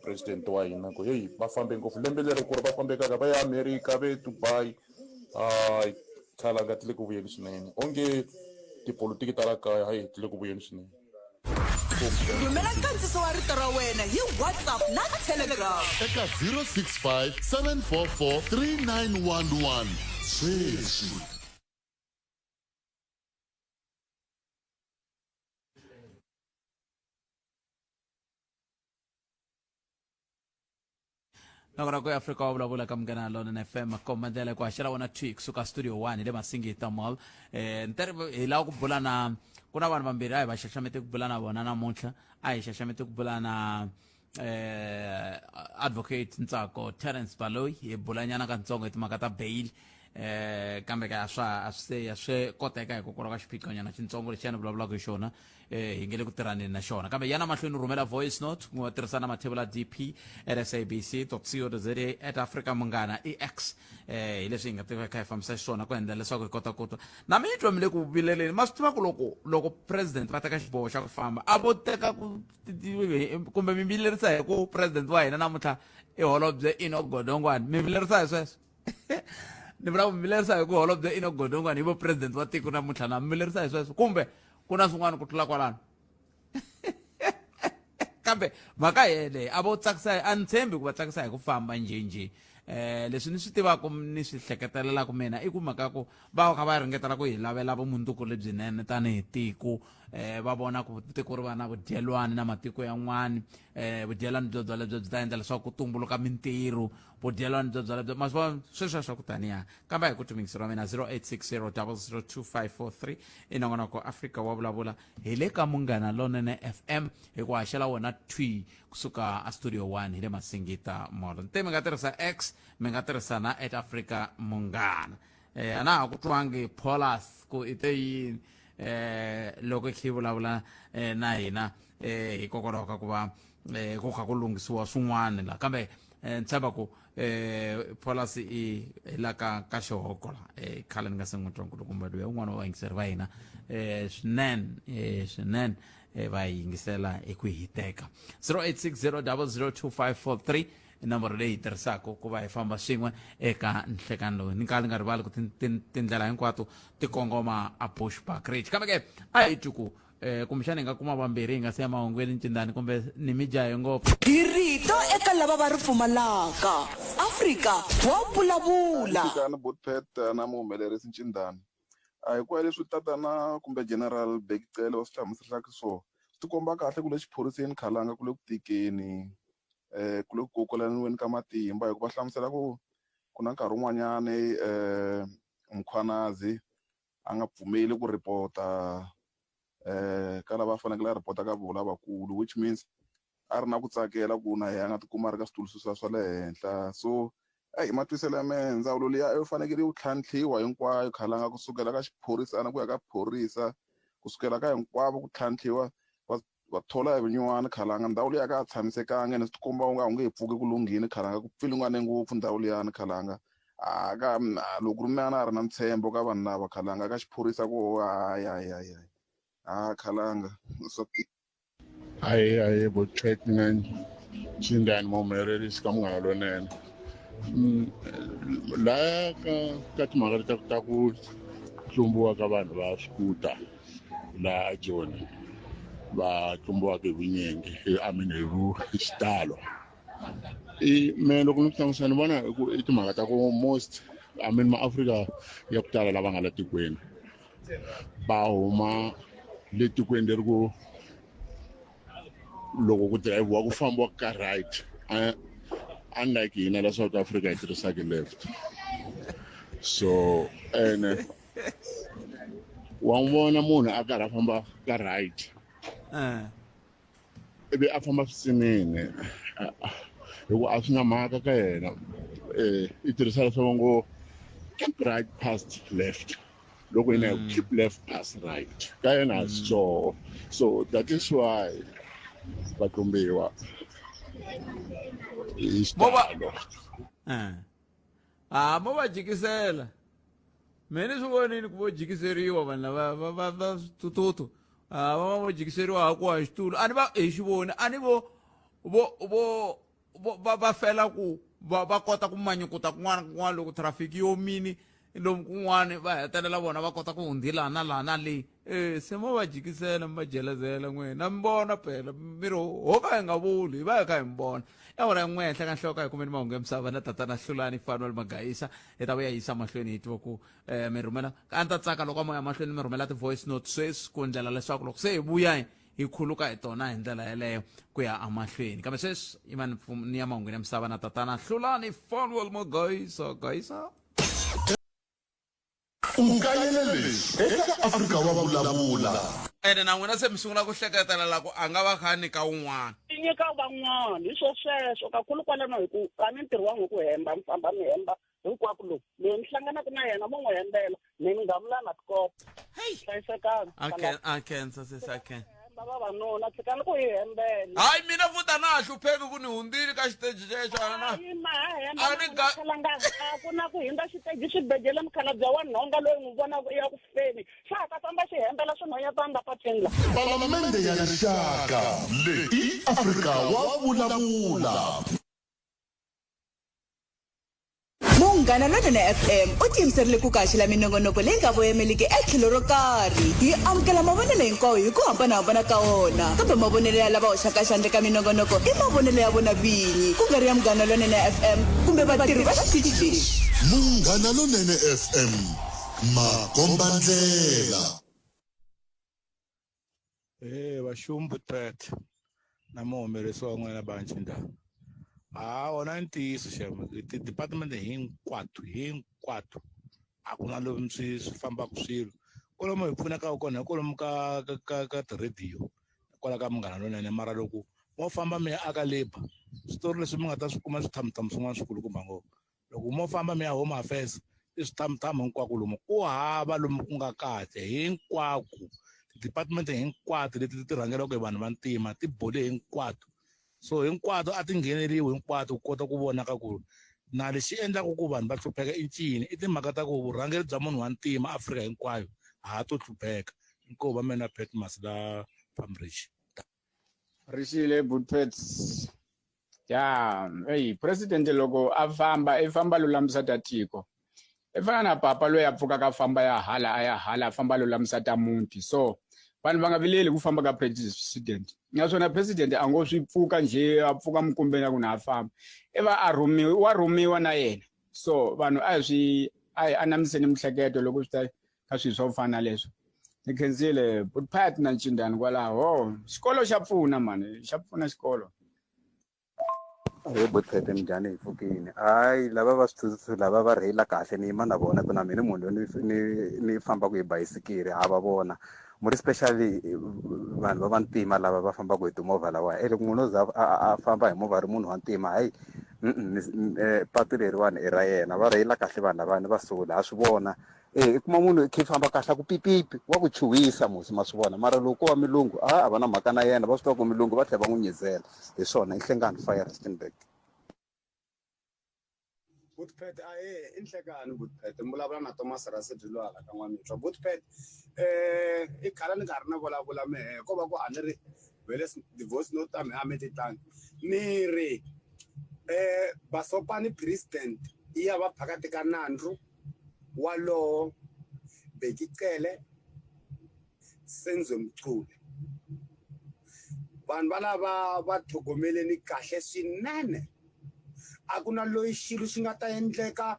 president wa hina ku hey va fambe ngopfu lembe leri ku ri va fambekaka va ya America ve Dubai Khalanga tile ku vuyeni swinene onge tipolitiki ta la kaya hayi tile ku vuyeni swinene rhumela nkandziso wa rito ra wena hi WhatsApp na Telegram eka 065 744 3911 sweswi nakona ku Afrika wa vulavula ka Munghana Lonene FM komandela ku haxela wona tweet kusuka studio 1 le Masingita Mall ntere hi la ku bula na kuna vanhu vambirhi a hi va xaxamete ku bula na vona namuntlha a hi xaxamete ku bula na advocate Ntsako Terence Baloyi hi bulanyana ka ntsongo hi timhaka ta bail kambe ka a swi koteka hi kokoro ka xiphiqanyana xintsongo lexi yana vulavulaka hi xona hi nge le ku tirhaneni na xona kambe yana mahlweni rhumela voice note ku nga tirhisana mathebula DP @sabc.co.za @Africa Munghana EX hi leswi hi nga tiveka hi fambisa xiswona ku endla leswaku hi kota ku twa na mi twa mi le ku vileleni ma swi tiva ku loko president va teka xiboho xa ku famba a vo teka kumbe mi vilerisa hi ku president wa hina namuntlha i holobye Enoch Godongwana mi vilerisa hi sweswo ni vula mi vilerisa hi ku holobye Enoch Godongwana hi vo president wa tiko namuntlha na mi vilerisa hi sweswo kumbe ku na swin'wana ku tlula kwalano kambe mhaka yele a vo tsakisa a ni tshembi ku va tsakisa hi ku famba njhenjhe leswi ni swi tivaka ni swi hleketelelaka mina i ku mhaka ku va kha va ringetela ku hi lavela vumundzuku lebyinene tanihi tiko va vona ku tiko ri va na vudyelwani na matiko yan'wani vudyelwani byo lebyo byi ta endla leswaku ku tumbuluka mintirho vudyelwani byo lebyo maswo sweswo swa ku taniya kambe hi ku tumikiseriwa mina 0860002543 i nongonoko Afrika wa vulavula hi le ka Munghana Lonene FM hi ku haxela wona twi kusuka a studio 1 hi le Masingita Mall nte mi nga tirhisa X mi nga tirhisa na @Africa Munghana a na ha ku twangi Paulus ku ite yini loko hi vulavula na hina hikokwalaho ka ku va ku kha ku lunghisiwa swin'wana la kambe ntshemba ku Paulus i la ka xihoko la khale ni nga se n'wi twa nkulukumba loyi un'wana wa yingiseri va hina swinene va yingisela hi ku hiteka 0860002543 nomboro leyi hi tirhisaka ku va hi famba swin'we eka nhlekani lowu ni nga rivali ku tindlela hinkwato ti kongoma a Bushbuck Ridge kambe ke a hi twi ku kumbexana hi nga kuma vambirhi hi nga se ya mahungweni Ncindani kumbe ni mi jahe ngopfu hi rito eka lava va ri pfumalaka Afrika wa vulavula Buthpet na muhumelerisi Ncindani hi ku leswi tatana kumbe General Bheki Cele wa swi hlamuselaka swona ti komba kahle ku le xiphoriseni Khalanga ku le ku tikeni ku le ku kokolaniweni ka matimba hi ku va hlamusela ku na nkarhi wun'wanyani Mkhwanazi a nga pfumeli ku ripota ka lava fanekele a ripota ka vona lavakulu, which means a ri na ku tsakela ku na yena a nga tikuma a ri ka switulu swa le henhla. So hi matwiselo ya mehe ndzawulo liya yi fanekele yi tlhantlhiwa hinkwayo Khalanga kusukela ka xiphorisana ku ya ka phorisa kusukela ka hinkwavo ku tlhantlhiwa va thola hi vinyuwana Khalanga. Ndhawu liya ka a tshamisekanga ene swi tikomba u nge hi pfuki ku lunghini Khalanga ku pfilungane ngopfu ndhawu liyani Khalanga. Loko ri mina a ri na ntshembo ka vanhu lava Khalanga ka xiphorisa ku Khalanga hayi Butphet mina Ncindani muhumelerisi ka Munghana Lonene la ka timhaka ta ku tlumbiwa ka vanhu va skuta la Joni va tlumbiwaka hi vunyingi hi xitalo. Me loko ni hlamusela ni vona i timhaka ta ku most maAfrika ya ku tala lava nga la tikweni va huma le tikweni leri ku loko ku drive-wa ku fambiwa ka right unlike hina la South Africa hi tirhisaka left. So ene wa n'wi vona munhu a karhi a famba ka right ivi a famba switsinini hikuva a swi na mhaka ka yena i tirhisa leswaku ngo keep right past left loko hina hi keep left past right ka yena a swi so that is why va tlumbiwa hi xitalo. Mo va jikisela mene swi vonini ku vo jikiseriwa vanhu lava va switututu va jikiseriwa hakuwa hi xitulu a ni va hi xi voni a ni va fela ku va kota ku manyukuta kun'wana loko trafiki yo mini lomu kun'wana va hetelela vona va kota ku hundzila na leyi se mo va jikisela mi va jelezela n'wina mi vona phela miri ho ka hi nga vuli hi va hi kha hi mi vona ya vona n'we henhla ka nhloko hi kumeni mahungu ya misava na tatana Hlulani Fanuel Magayisa hi ta vuya yisa mahlweni hi tiva ku mi rhumela a ni ta tsaka loko a mo ya mahlweni mi rhumela ti-voice note sweswi ku endlela leswaku loko se hi vuya hi khuluka hi tona hi ndlela yeleyo ku ya amahlweni kambe sweswi ima ni ya mahungu ya misava na tatana Hlulani Fanuel Magayisa ungayelele eka Afrika wa vulavula ene na n'wina se mi sungula ku hleketela lako a nga va khani ka un'wana i nyika van'wana hi swo sweswo kakhulu kwalano hi ku a ni ntirho wangu hi ku hemba mi famba mi hemba hinkwako lowu loyi mi hlanganaka na yena mo n'wi hembela mi nga vulana tikopa hlayisekanga a khensa sesi a khensa vavanuna tshikani ku hi hembela hayi mina futa na ha hlupheki ku ni hundzile ka xiteji xexo a ku na ku hindza xiteji swibedhlele mukhalabye wa nhonga loyi n'wi vonaka ya ku feni xa ka famba xi hembela swin'wanyatanga pateni la Palamende ya rixaka leyi Afrika wa vulavula. Munghana Lonene FM u tiyimiserile ku kaxila minongonoko leyi nga voyameliki etlhelo ro karhi hi amukela mavonelo hinkwawo hi ku hambanahambana ka wona kambe mavonelo ya lava hoxaka xandla ka minongonoko i mavonelo ya vona vinyi ku nga ri ya Munghana Lonene FM kumbe vatirhi va xitichi lexi. Munghana Lonene FM makombandlela Vashumbu Butphet na muhumelerisi wa n'wina va Ncindani wona ntiyiso xema ti-department hinkwato a ku na lomu swi fambaka swilo kwalomu hi pfunaka kona kwalomu ka ti-radio kwala ka Munghana Lonene mara loko mo famba mi ya aka labour switori leswi mi nga ta swi kuma swithamithamu swin'wana swikulukumba ngopfu loko mo famba mi ya Home Affairs i swithamithamu hinkwako lomu ku hava lomu ku nga kahle hinkwako ti-department hinkwato leti ti rhangelaka hi vanhu va ntima ti bole hinkwato so hinkwato a ti ngheneriwi hinkwato ku kota ku vona ka ku na lexi endlaka ku vanhu va hlupheka i ncini i timhaka ta ku vurhangeri bya munhu wa ntima Afrika hinkwayo ha to hlupheka inkosi va mina Petmas la Pambridge Rishile Butphet president loko a famba i famba lulamisa ta tiko i fana na papa loyi a pfuka ka famba ya hala famba lulamisa ta muti so vanhu va nga vileli ku famba ka president naswona president a ngo swi pfuka nje a pfuka mkumbeni ya ku na famba eva wa rhumiwa na yena so vanhu a anamiseni mihleketo loko swi ta ka swilo swo fana leswo ni khensile Phat na Ncindani kwalaho xikolo xa pfuna mani xa pfuna xikolo Butphet minjhani hi pfukini hayi lava va switsundzuxo lava va rheyila kahle ni yima na vona ku na mina munhu ni fambaka hi bayisikiri ha va vona muri especially vanhu va vantima lava va fambaka hi timovha lawa loko munhu o za a famba hi movha ri munhu wa ntima hayi patu leriwani i ra yena va rheyila kahle vanhu lavani va sula ha swi vona i kuma munhu i khe famba kahle ku pipipi wa ku chuhisa musi ma swi vona mara loko wa milungu a va na mhaka na yena va swi tiva ku milungu va tlhela va n'wi nyizela hi swona i Nhlengani Fire Rustenburg. Butphet i Nhlekani Butphet mbulabula na Thomas Rasedilo hala ka n'wamitwa Butphet i khala ni nga ri na vulavula mehe ko va ku a ni ri vele divorce note ta mehe a mi titangi ni ri Basopani president i ya va phakati ka nandru walowo Bekicele Senzo Mchule vanhu valava va thogomeleni kahle swinene a ku na loyi xilo xi nga ta endleka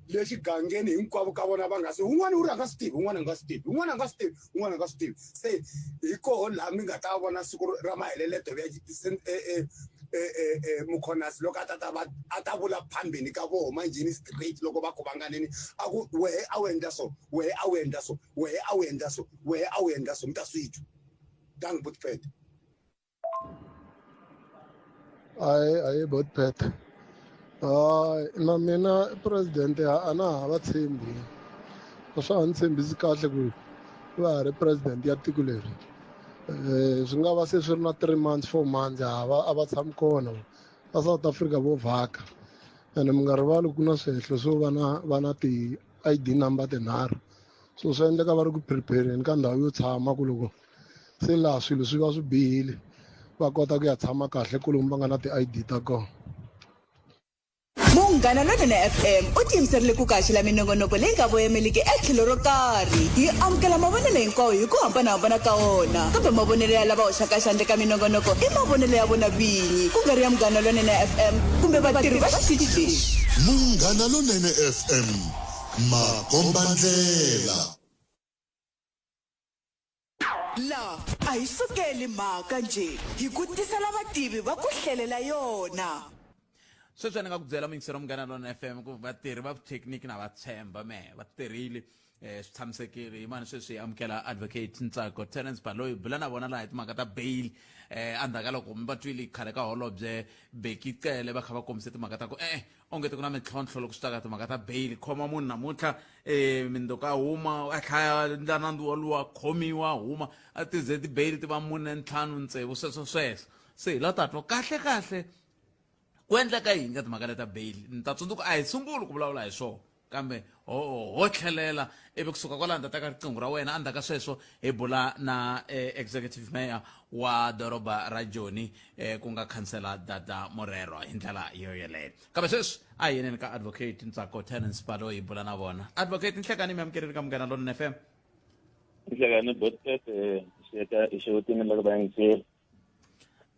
lexi gangeni hinkwavo ka vona va nga se un'wana u ri a nga swi tivi un'wana a nga swi tivi un'wana a nga swi tivi un'wana a nga swi tivi se hi koho laha mi nga ta vona siku ra maheleleto Mukhonasi loko a ta vula phambeni ka vo manjini straight loko va khovanganeni a ku wehe a wu endla so wehe a wu endla so wehe a wu endla so wehe a wu endla so mi ta swi twa dangi Butphet hayi Butphet na mina president a na ha va tshembi a swa ha ni tshembisi kahle ku va ha ri president ya tiko leri swi nga va se swi ri na 3 months 4 months a va tshami kona va South Africa vo vhaka ene mi nga rivali ku na swihehlo swo va na ti-ID number tinharhu so swi endleka va ri ku prepare-eni ka ndhawu yo tshama ku loko se laha swilo swi va swi bihile va kota ku ya tshama kahle ku lomu va nga na ti-ID ta kona. Munghana Lonene FM u tiyimiserile ku kaxila minongonoko leyi nga voyameliki etlhelo ro karhi yi amukela mavonelo hinkwawo hi ku hambanahambana ka wona kambe mavonelo ya lava hoxaka xandla ka minongonoko i mavonelo ya vona vinyi ku nga ri ya Munghana Lonene FM kumbe vatirhi va xitichi lexi. Munghana Lonene FM makombandlela la a hi sukeli mhaka nje hi ku tisela vativi va ku hlelela yona. Sweswi ni nga ku byela mingisero Munghana Lonene FM ku vatirhi va thekiniki na va tshemba mehe va tirhile swi tshamisekile mani sweswi hi amukela advocate Ntsako Terence Baloyi bula na vona laha hi timhaka ta bail endzhaku ka loko mi va twile khale ka holobye Bekicele va kha va kombise timhaka ta ku onge ku na mintlhontlho loko swi ta ka timhaka ta bail khoma munhu namuntlha mindoko a huma a hlaya ndla nandzu woluwa khomiwa huma a tize ti-bail ti va 4 5 tsevu sweswo se hi la tatwa kahle ku endleka yini ka timhaka leta bail ni ta tsundzuka a hi sunguli ku vulavula hi swona kambe ho tlhelela ivi kusuka kwalaho ni ta teka riqingho ra wena endzhaku ka sweswo hi bula na executive mayor wa doroba ra Joni ku nga khansela Dada Morero hi ndlela yo yeleyo kambe sweswi a hi yeneni ka advocate Ntsako Terence Baloyi hi bula na vona advocate Nhlekani mi amukerile ka Munghana Lonene FM. Nhlekani Butphet xiyeta i xewutini loko va yingiseli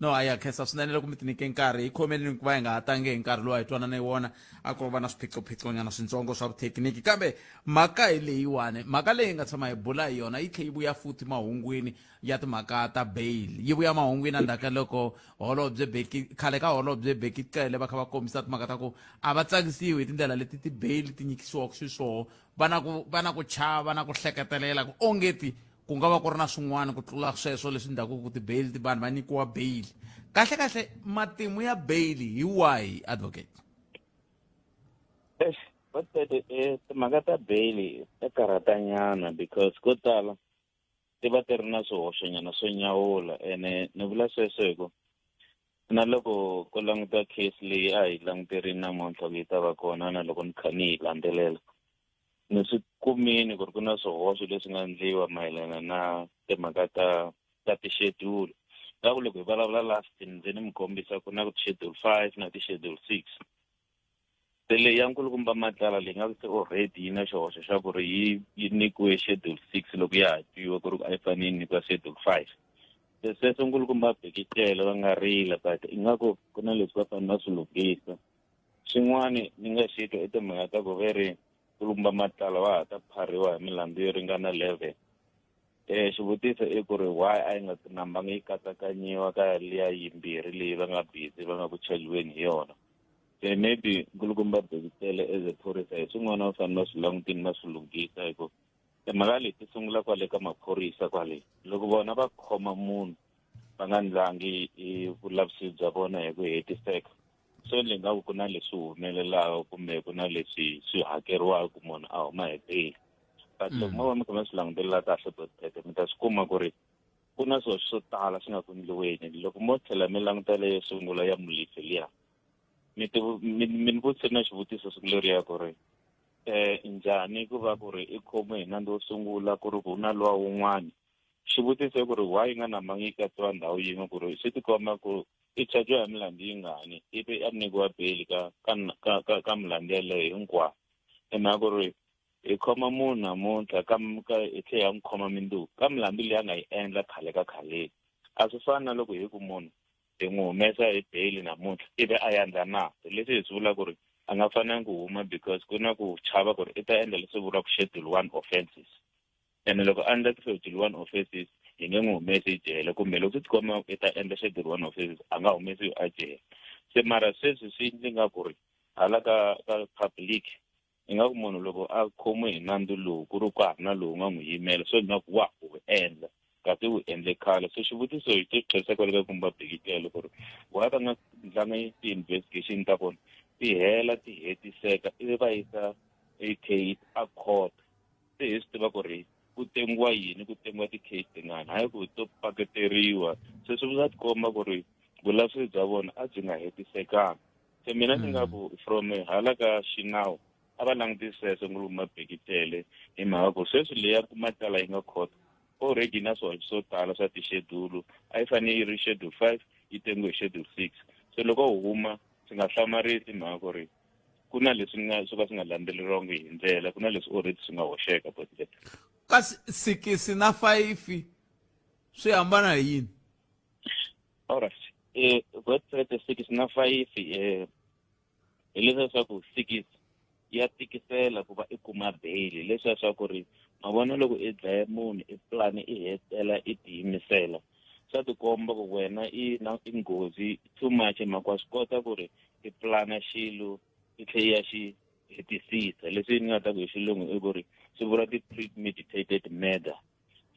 no aya khensa swinene loko mi tinike nkarhi hi khomeni ku va hi nga ha tangi hi nkarhi lowu a hi twanana hi wona a ku va na swiphiqophiqonyana swintsongo swa vuthekiniki kambe mhaka hi leyiwani mhaka leyi nga tshama hi bula hi yona yi tlhe yi vuya futhi mahungwini ya timhaka ta bail yi vuya mahungwini endzhaku ka loko khale ka holobye Bekicele va kha va kombisa timhaka ta ku a va tsakisiwi hi tindlela leti ti-bail ti nyikisiwaka xiswona va na ku chava na ku hleketelela ku ongeti ku nga va ku ri na swin'wana ku tlula sweswo leswi endlaku ku ti-bail vanhu va nyikiwa bail kahle matimu ya bail hi wahi advocate? Timhaka ta bail ta karhatanyana because ko tala ti va ti ri na swihoxonyana swo nyawula ene ni vula sweswo hi ku na loko ku languta case leyi a hi languterini namuntlha leyi ta va kona na loko ni kha ni yi landzelela ni swi kumini ku ri ku na swihoxo leswi nga endliwa mayelana na timhaka ta ti-schedule ka ku loko hi vulavula last ndzi ni mi kombisa ku na ku ti-schedule 5 na ti-schedule 6 se leyi ya nkulukumba matlala leyi nga ku se already yi na xihoxo xa ku ri yi nyikiwe schedule 6 loko ya ha twiwa ku ri a yi fanele yi nyikiwa schedule 5 se sweswo nkulukumba Bekicele va nga rila but ingaku ku na leswi va fanele va swi lunghisa swin'wani ni nga xitwa i timhaka ta ku ve ri kulumba matlala wa ha ta phariwa hi milandzu yo ringana 11 xivutiso i ku ri why a yi nga tinambanga yi katsakanyiwa ka liya yimbirhi leyi va nga busy va nga ku cheliweni hi yona. Se maybe nkulukumba Bhekitele as a phorisa hi swin'wana va fanele va swi langutini va swi lunghisa hi ku timhaka leti sungula kwale ka maphorisa kwale loko vona va khoma munhu va nga ndlangi vulavisisi bya vona hi ku hetiseka so ni nga ku na leswi humelelaka kumbe ku na leswi swi hakeriwaka munhu a huma hi bail. But loko mo va mi kha mi swi langutelela kahle Bhekitele mi ta swi kuma ku ri ku na swilo swo tala swi nga ku endliweni loko mo tlhela mi langutela yo sungula ya Molefe liya mi vutise na xivutiso siku leriya ku ri njhani ku va ku ri i khome hi nandzu wo sungula ku ri ku na luwa wun'wana xivutiso ku ri why yi nga namangi yi katsiwa ndhawu yin'we ku ri swi tikomba ku i chajiwa hi milandzu yi ngani ivi a nyikiwa beli ka milandzu yaleyo hinkwayo hi mhaka ku ri hi khoma munhu namuntlha hi tlhe ya n'wi khoma mindzuku ka milandzu leyi a nga yi endla khale ka khaleni a swi fani na loko hi ku munhu hi n'wi humesa hi beli namuntlha ivi a yandla na leswi hi swi vula ku ri a nga fanelanga ku huma because ku na ku chava ku ri i ta endla leswi vula ku schedule 1 offenses ene loko a endla schedule 1 offenses hi nge n'wi humesi jele kumbe loko swi tikomba i ta endla schedule 1 offenses a nga humesi a jele se mara sweswi swi ndzi nga ku ri hala ka public i nga ku munhu loko a khomiwe hi nandzu lowu ku ri ku ha ri na lowu nga n'wi yimela so nga ku wa u endla kasi wu endle khale so xivutiso hi tirhisa kwale ka kumba Bhekitele ku ri wa va nga ndlanga ti-investigation ta vona ti hela ti hetiseka ivi va yisa a case a court se hi swi tiva ku ri ku tengiwa yini ku tengiwa ti-case tingani hayi ku to paketeriwa se swi vula tikomba ku ri vulavisisi bya vona a byi nga hetisekanga se mina ndzi nga ku from hala ka xinawu a va langutisese nguluma Bhekitele hi mhaka ku sweswi leya matala yi nga court already na swona swo tala swa ti-schedule a yi fanele yi ri schedule 5 yi tengiwe hi schedule 6 so loko huma swi nga hlamarisi mhaka ku ri ku na leswi swo ka swi nga landzeleriwangi hi ndlela ku na leswi already swi nga hoxeka Bhekitele. Kasi 6 na 5 swi hambana hi yini? Alright Bhekitele 6 na 5 hi leswiya swa ku 6 ya tikisela ku va i kuma beli leswiya swa ku ri mavona loko i dlaya munhu i plani i hetela i tiyimisela swa tikomba ku wena i na nghozi too much mhaka wa swi kota ku ri i plana xilo i tlhe ya xi hetisisa leswi ni nga ta ku hi xilungu i ku ri swi vula ti-premeditated murder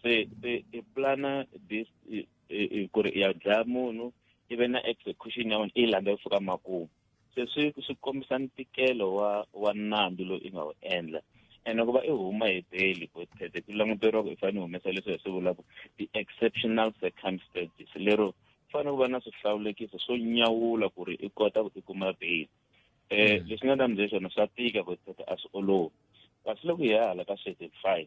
se i plana this ku ri ya dlaya munhu ivi na execution ya wona i landza ku fika makumu se swi kombisa ntikelo wa nandzu lowu i nga wu endla ene ku va i huma hi beli Bhekitele ku languteriwa ku i fanele humesa leswi hi swi vulaka ti-exceptional circumstances lero fanele ku va na swihlawulekiso swo nyawula ku ri i kota ku i kuma beli leswi nga ta mi byela swona swa tika Bhekitele a swi olovi kasi loko hi ya hala ka schedule 5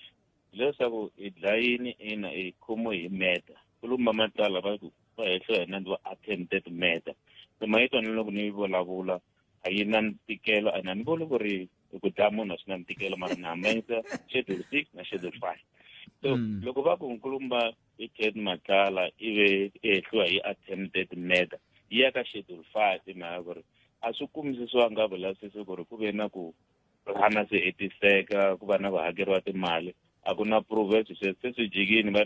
leswaku i dlayini ina i khomiwe hi murder ku lumba matala va hehliwa hi nandzu wa attempted murder se mayitwana loko ni vulavula a yi na ntikelo a ni vuli ku ri ku dlaya munhu a swi na ntikelo mara ni hambanyisa schedule 6 na schedule 5 so loko va ku nkulumba i Ted Matlala ivi ehliwa hi attempted murder yi ya ka schedule 5 hi mhaka ku ri a swi kumisisiwanga vulavisisi ku ri ku ve na ku plana swi hetiseka ku va na ku hakeriwa timali a ku na proof se swi jikini va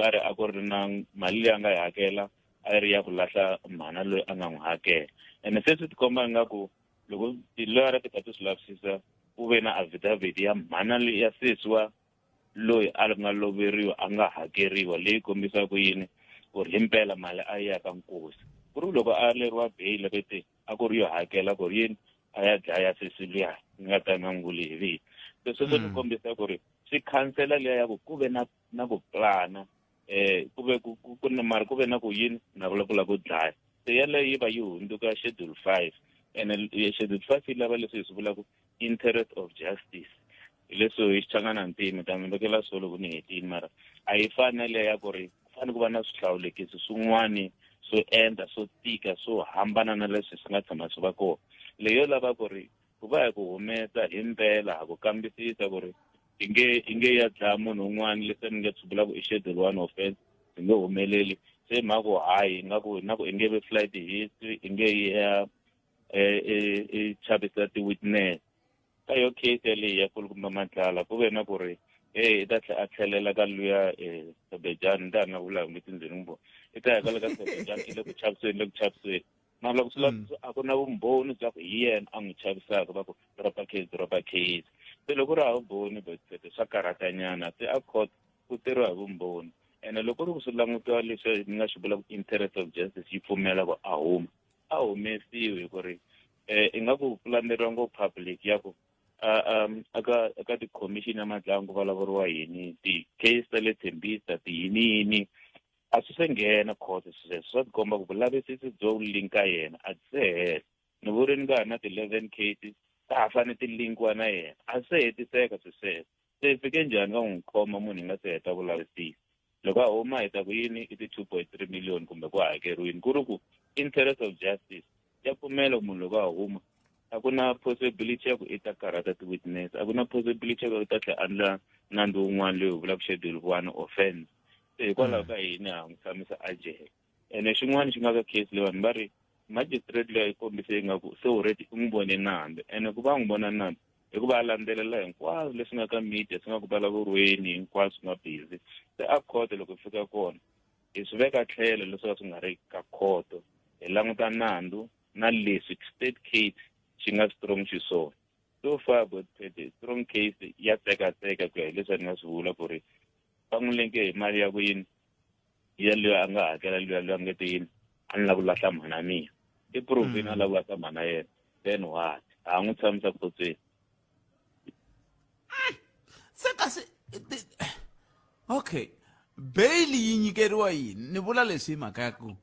ri a ku ri na mali leyi a nga yi hakela a yi ri ya ku lahla mhana loyi a nga n'wi hakela ene se swi tikomba ingaku loko tiloyara ti kha ti swi lavisisa ku ve na affidavit ya mhana leyi ya sesiwa loyi a nga loveriwa a nga hakeriwa leyi kombisaka yini ku ri himpela mali a yi ya ka nkosi ku ri loko a leriwa bail rete a ku ri yo hakela ku ri yini a ya dlaya sesi luya ni nga ta nganguli hi vito so sweswo ni kombisa ku ri swi khansela liya ya ku ku ve na ku plana ku ve ku na mari ku ve na ku yini na vulavula ku dlaya se yaleyo yi va yi hundzuka schedule 5 ene schedule 5 yi lava leswi hi swi vulaka interest of justice leswo hi xichangana ntima ta mi vekela so loko ni hetini mara a yi fanele ya ku ri ku fanele ku va na swihlawulekisi swin'wani swo endla swo tika swo hambana na leswi swi nga tshama swi va kona leyo lava ku ri ku va hi ku humesa hi mpela ha ku kambisisa ku ri i nge ya dlaya munhu un'wana leswi ni nge swi vulaka i schedule 1 offense i nge humeleli se mhaka ku hayi na ku i nge ve flight history i nge ya chavisa ti-witness ka yo case leyi ya Nkulukumba Matlala ku ve na ku ri ta tlhe a tlhelela ka luya Sebejani nda na vula ngiti ndzeni ngbo ta ya ka le ka Sebejani ile ku chaviseni mara loko swi a ku na vumbhoni bya ku hi yena a n'wi chavisaka va ku dropa case se loko ri hava vumbhoni swa karatanyana se a court ku teriwa hi vumbhoni ene loko ri ku swi langutiwa leswi ni nga swi vula ku interest of justice yi pfumela ku a humesiwi ku ri i nga ku pulaneriwa ngopfu public ya ku aka ti-commission ya matlangu vulavuriwa yini ti-case ta le Tembisa yini a swi se nghena court sweswo swa tikomba ku vulavisisi byo linka yena a byi se hela ni vuri ni nga ha na ti-11 cases ta ha fane ti linkiwa na yena a se hetiseka sweswo se fike njhani ka n'wi khoma munhu hi nga se heta vulavisisi loko a huma hi ta ku yini i ti-2.3 million kumbe ku hakeriwini ku ri ku interest of justice ya pfumela munhu loko a huma a ku na possibility ya ku i ta karata ti-witness a ku na possibility ya ku i ta tlhe andla nandzu wun'wana leyi hi vulaka schedule 1 offense se hikwalaho ka yini a n'wi tshamisa a jele ene xin'wana xi nga ka case leyi vanhu va ri magistrate leyi a yi kombise ingaku se already i n'wi vone nandzu ene ku va n'wi vona nandzu hikuva a landzelela hinkwaswo leswi nga ka media swi nga ku vulavuriweni hinkwaswo swi nga busy se a court loko fika kona hi swi veka tlhelo leswi swi nga ri ka court hi languta nandzu na leswi state case xi nga strong xiswona so far but strong case ya tseka ku ya hi leswi ni nga swi vula ku ri va n'wi lenke hi mali ya ku yini ya leyi a nga hakela leyi a nga te yini a ni lava ku lahla mhana mina i provini a lava ku lahla mhana yena then what a n'wi tshamisa khotsweni se kasi okay bail yi nyikeriwa yini ni vula leswi hi mhaka ya ku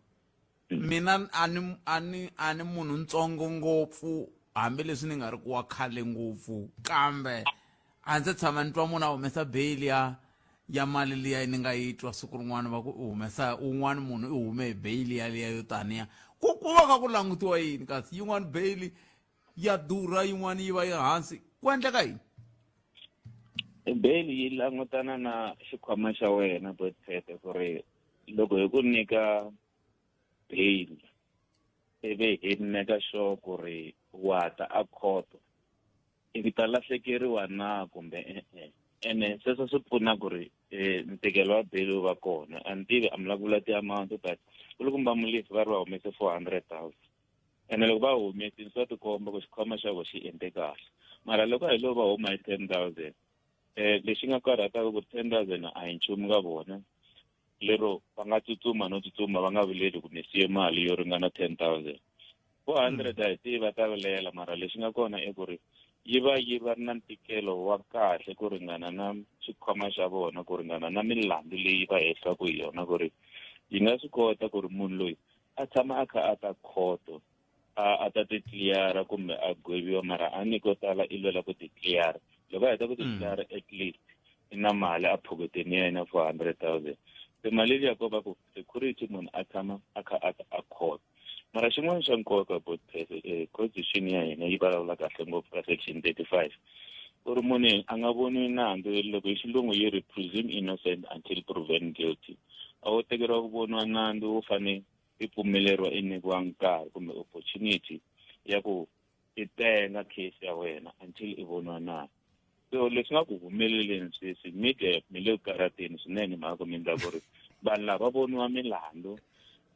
mina a ni munhu ntsongo ngopfu hambileswi ni nga ri ku wa khale ngopfu kambe a ndzi tshama ni twa munhu a humesa bail ya mali liya ni nga yi twa siku rin'wana va ku u humesa un'wana munhu i hume hi bail yaliya yo taniya ku va ka ku langutiwa yini kasi yin'wana bail ya durha yin'wana yi va yi hansi ku endleka yini bail yi langutana na xikhwama xa wena botete ku ri loko hi ku nyika bail ivi hi neka sure ku ri wa ta a court i ta lahlekeriwa na kumbe ene sweswo swi pfuna ku ri ntikelo wa bail wu va kona a ni tivi a mi lava ku vula ti-amount but kulukumba mulisi va ri va humese 400,000 ene loko va humesini swa tikomba ku xikhwama xa vo xi endle kahle mara loko hi lo va huma hi 10,000 lexi nga karhataka ku 10,000 a hi nchumu ka vona lero va nga tsutsuma no tsutsuma va nga vileli ku ni siye mali yo ringana 10,000 400 a hi tiva ta vilela mara lexi nga kona i ku ri yi va ri na ntikelo wa kahle ku ringana na xikhwama xa vona ku ringana na milandzu leyi va hehlaka hi yona ku ri yi nga swi kota ku ri munhu loyi a tshama a kha a ta khoto a ta ti cleara kumbe a gweviwa mara a ni ko tala i lwela ku ti cleara loko a heta ku ti cleara at least i na mali a phoketeni ya yena 400,000 se mali leyi ya komba ku security munhu a tshama a kha a khoto mara xin'wana xa nkoka constitution ya hina yi vulavula kahle ngopfu ka section 35 ku ri munhu a nga voniwi nandzu loko hi xilungu yi ri presume innocent until proven guilty a wo tekeriwa ku voniwa nandzu wo fane i pfumeleriwa i nyikiwa nkarhi kumbe opportunity ya ku i tenga case ya wena until i voniwa nandzu so leswi nga ku humeleleni sweswi media mi le ku karateni swinene mhaka mi endla ku ri vanhu lava voniwa milandzu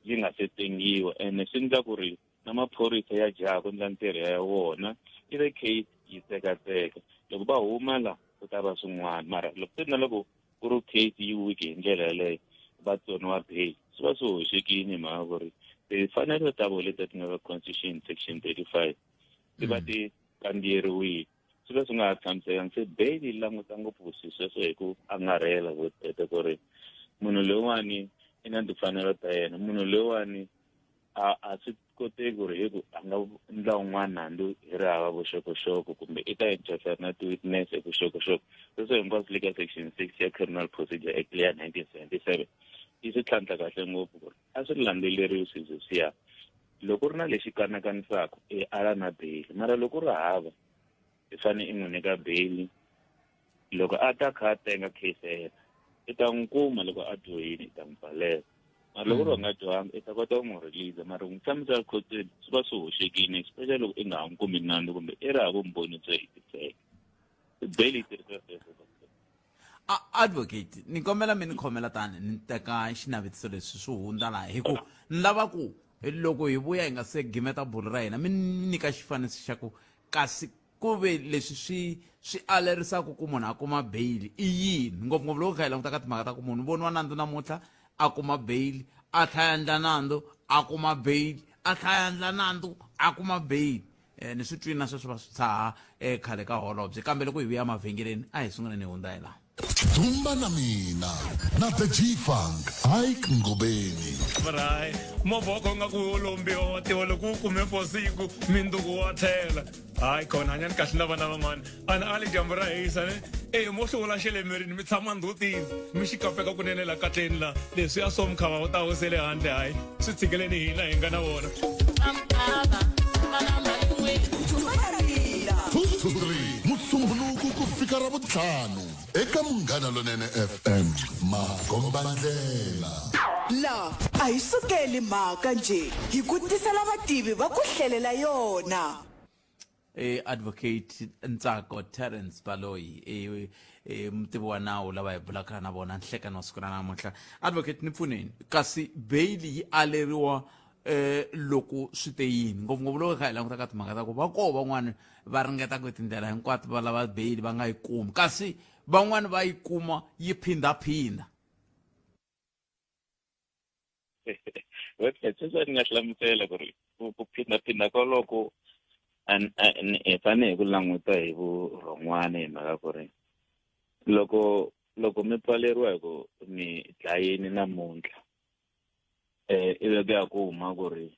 yi nga se tengiwa ene swi endla ku ri na maphorisa ya jaha ku endla ntirho ya wona ive case yi tsekatseka loko va huma la ku ta va swin'wana mara loko ku ri case yi wiki hi ndlela yaleyo va tsoniwa bail swi va swi hoxekile mhaka ku ri timfanelo ta vo leti ti nga ka constitution section 35 ti va ti kandziyeriwile swi va swi nga ha tshamisekanga se bail yi languta ngopfu sweswo hi ku angarhela votete ku ri munhu loyiwani i na timfanelo ta yena munhu loyiwani a swi koteki ku ri hi ku a nga endla un'wana nandzu hi ri hava vuxokoxoko kumbe i ta interfere na ti-witness hi vuxokoxoko sweswo hinkwaswo le ka section 6 ya criminal procedure act ya 1977 yi swi tlhantlha kahle ngopfu ku ri a swi landzeleriwi swilo swiya loko ri na lexi kanakanisaka ala na bail mara loko ri hava i fane i n'wi nyika bail loko a ta kha a tenga case ya yena i ta n'wi kuma loko a dyohile i ta n'wi pfalela mara loko ri nga dyohanga i ta kota ku n'wi release mara n'wi tshamisa khotsweni swi va swi hoxekile especially loko i nga ha n'wi kumi nandzu kumbe i ri hava vumbhoni byo hetiseka bail yi tirhisa sweswo advocate ni kombela mi ni khomela tani ni teka xinavetiso leswi swi hundza laha hi ku ni lava ku loko hi vuya hi nga se gimeta bulu ra hina mi nyika xifaniso xa ku kasi ku ve leswi swi alerisaku ku munhu a kuma bail i yini ngopfungopfu loko kha hi languta ka timhaka ta ku munhu voniwa nandzu namuntlha a kuma bail a tlhayandla nandzu a kuma bail a tlhayandla nandzu a kuma bail ni swi twini na sweswo va swi tshaha khale ka holobye kambe loko hi vuya mavhengeleni a hi sungula ni hundza hi laha Dumba na mina na the G-Funk Ike Ngobeni. Varai movoko nga ku lombi o tiwa loko kume posiku mindugu wa thela hayi khona hanyani kahle na vana van'wana ana ali jambo ra hisa ne mo hlula xele mirini mi tshama ndhutini mi xikapeka kunene la katleni la leswi a swo mkhava u ta wusele handle hayi swi tshikeleni hina hi nga na vona 2 to 3 Musumbuluku ku fika Ravuntlhanu eka Munghana Lonene FM Magombandlela. La a hi sukeli mhaka nje hi ku tisela vativi va ku hlelela yona. Advocate Ntsako Terence Baloyi mutivi wa nawu lava hi bulaka na vona nhlekani wa siku ra namuntlha. Advocate ni pfuneni kasi bail yi aleriwa loko swi te yini ngopfungopfu loko kha hi languta ka timhaka ta ku va koho van'wana va ringeta ku tindlela hinkwato va lava bail va nga yi kumi kasi van'wana va yi kuma yi phindaphinda. sweswo ni nga hlamusela ku ri ku phindaphinda ka loko hi fanele hi ku languta hi vurhon'wana hi mhaka ku ri loko mi pfaleriwa hi ku mi dlayeni namuntlha ivi ku ya ku huma ku ri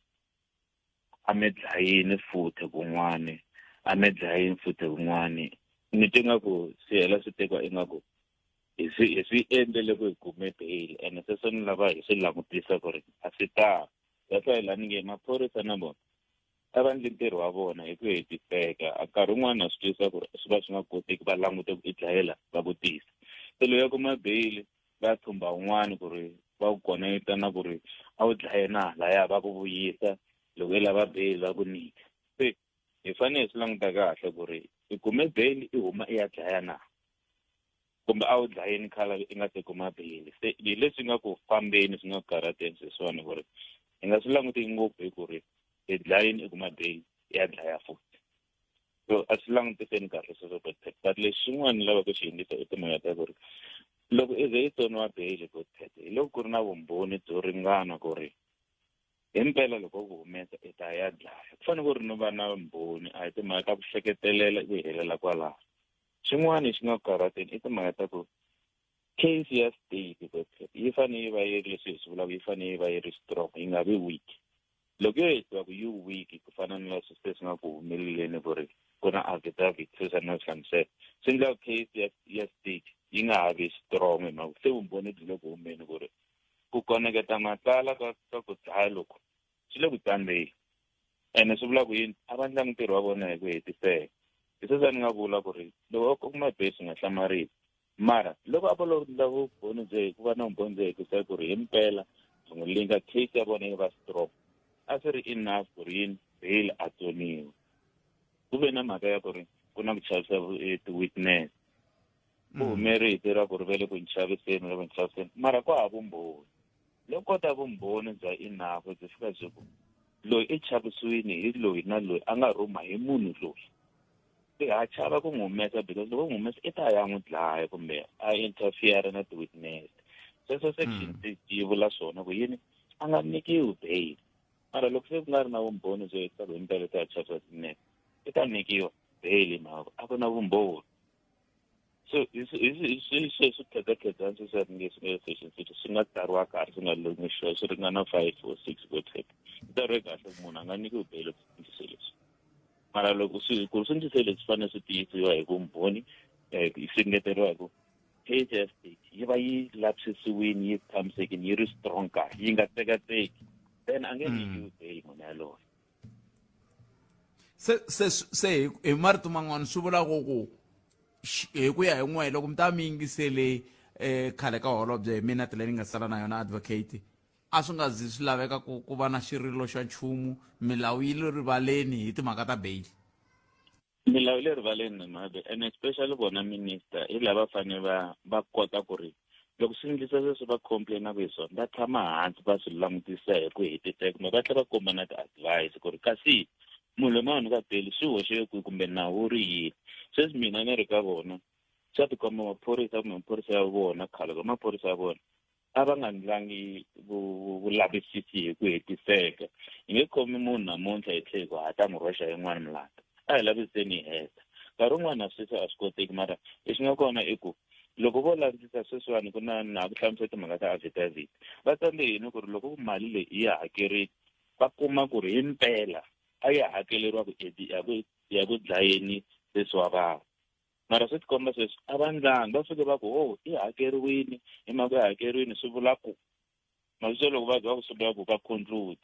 a mi dlayeni futhi kun'wani a mi dlayeni futhi kun'wani ni twa ingaku swi hela swi tekiwa ingaku hi swi endlele ku hi kume bail ene sweswo ni lava hi swi langutisa ku ri a swi ta that's why la ni nge maphorisa na vona a va ndli ntirho wa vona hi ku hetiseka a nkarhi wun'wana na swi twisa ku ri swi va swi nga koteki va langute ku i dlayela va vutisa se loyi ya kuma bail va thumba wun'wana ku ri va ku koneketa na ku ri a wu dlaye na laya va ku vuyisa loko i lava bail va ku nyika se hi fanele hi swi languta kahle ku ri i kume bail i huma i ya dlaya na kumbe a wu dlayeni khala i nga se kuma bail se hi leswi nga ku fambeni swi nga ku karhateni sweswiwani ku ri hi nga swi languti ngopfu hi ku ri i dlayeni i kuma bail i ya dlaya futhi so a swi langutiseni kahle sweswo but lexi xin'wana ni lava ku xi hindisa i timhaka ta ku ri loko i ze i tsoniwa bail hi loko ku ri na vumbhoni byo ringana ku ri himpela loko ku humesa i ta ya dlaya ku fanele ku ri no va na vumbhoni a hi timhaka ta ku hleketelela ku helela kwalaho xin'wana xi nga ku karhateni i timhaka ta ku case ya state yi fanele yi va yi ri leswi hi swi vulaka yi fanele yi va yi ri strong yi nga vi weak loko yo hetiwa ku yi weak ku fana na leswi se swi nga ku humeleleni ku ri ku na affidavit sweswi ni nga swi hlamusela swi endla case ya state yi nga ha vi strong hi mhaka se vumbhoni byi le ku humeni ku ri ku koneketa matsalwa ka ku dlaya loko swi le ku tsandzeni ene swi vula ku yini a va ndlangi ntirho wa vona hi ku hetiseka hi sweswo ni nga vula ku ri loko ku kuma bail swi nga hlamarisi mara loko a va lo endla vumbhoni bye ku va na vumbhoni bye hetiseka ku ri himpela swi n'wi linga case ya vona yi va strong a swi ri enough ku ri yini bail a tsoniwa ku ve na mhaka ya ku ri ku na ku chavisa ti-witness ku hume rito ra ku ri ve le ku nchaviseni le ku nchaviseni mara ku hava vumbhoni loko kota vumbhoni bya enough byi fika byi ku loyi i chavisiwini hi loyi na loyi a nga rhuma hi munhu loyi se ha chava ku n'wi humesa because loko n'wi humesa i ta ya n'wi dlaya kumbe a interfere na ti-witness sweswo section yi vula swona ku yini a nga nikiwi bail mara loko se ku nga ri na vumbhoni byo hetisa ku himpela ta ya chavisa ti-witness i ta nikiwa bail mhaka a ku na vumbhoni so swi khedzakhedzana swi section swi nga tsariwa karhi swi nga longixiwa swi ringana 5 or 6 ku teka swi ta ri kahle ku munhu a nga nikiwi bail ku endlise leswi mara loko ku ri swi endlise leswi fanele swi tiyisiwa hi vumbhoni swi ngeteriwa hi ku case ya state yi va yi lapsisiwini yi tshamisekini yi ri strong kahle yi nga tekateki then a nge nikiwi bail munhu yaloyo se hi marito man'wana swi vula ku hi ku ya hi n'we loko mi ta mi yingisele khale ka holobye hi minute leyi ni nga sala na yona advocate a swi nga zi swi laveka ku va na xirilo xa nchumu milawu yi le rivaleni hi timhaka ta bail milawu le rivaleni mabe and especially vona minister hi lava fane va kota ku ri loko swi endlisa leswi va complainaka hi swona va tshama hansi va swi langutisa hi ku hetiseka kumbe va tlhela va komba na ti-advice ku ri kasi munhu loyi mavoni ka beli swi hoxe kumbe nawu ri yini sweswi mina ni ri ka vona swa tikomba maphorisa kumbe maphorisa ya vona khale ka maphorisa ya vona a va nga ndlangi vulavisisi hi ku hetiseka hi nge khomi munhu namuntlha hi tlhela ku hata n'wi rhoxa yin'wana milata a hi laviseni hi heta nkarhi wun'wana a swi koteki mara lexi nga kona i ku loko vo lavisisa sweswiwani ku na ku hlamusela timhaka ta affidavit va tsale yini ku ri loko mali leyi yi hakeriki va kuma ku ri hi mpela a yi hakeleriwa ya ku dlayeni leswi wa vanhu mara swi tikomba sweswi a va ndlangi va fike va ku i hakeriwini hi mhaka yi hakeriwini swi vula ku mavito loko va ku swi vula ku va conclude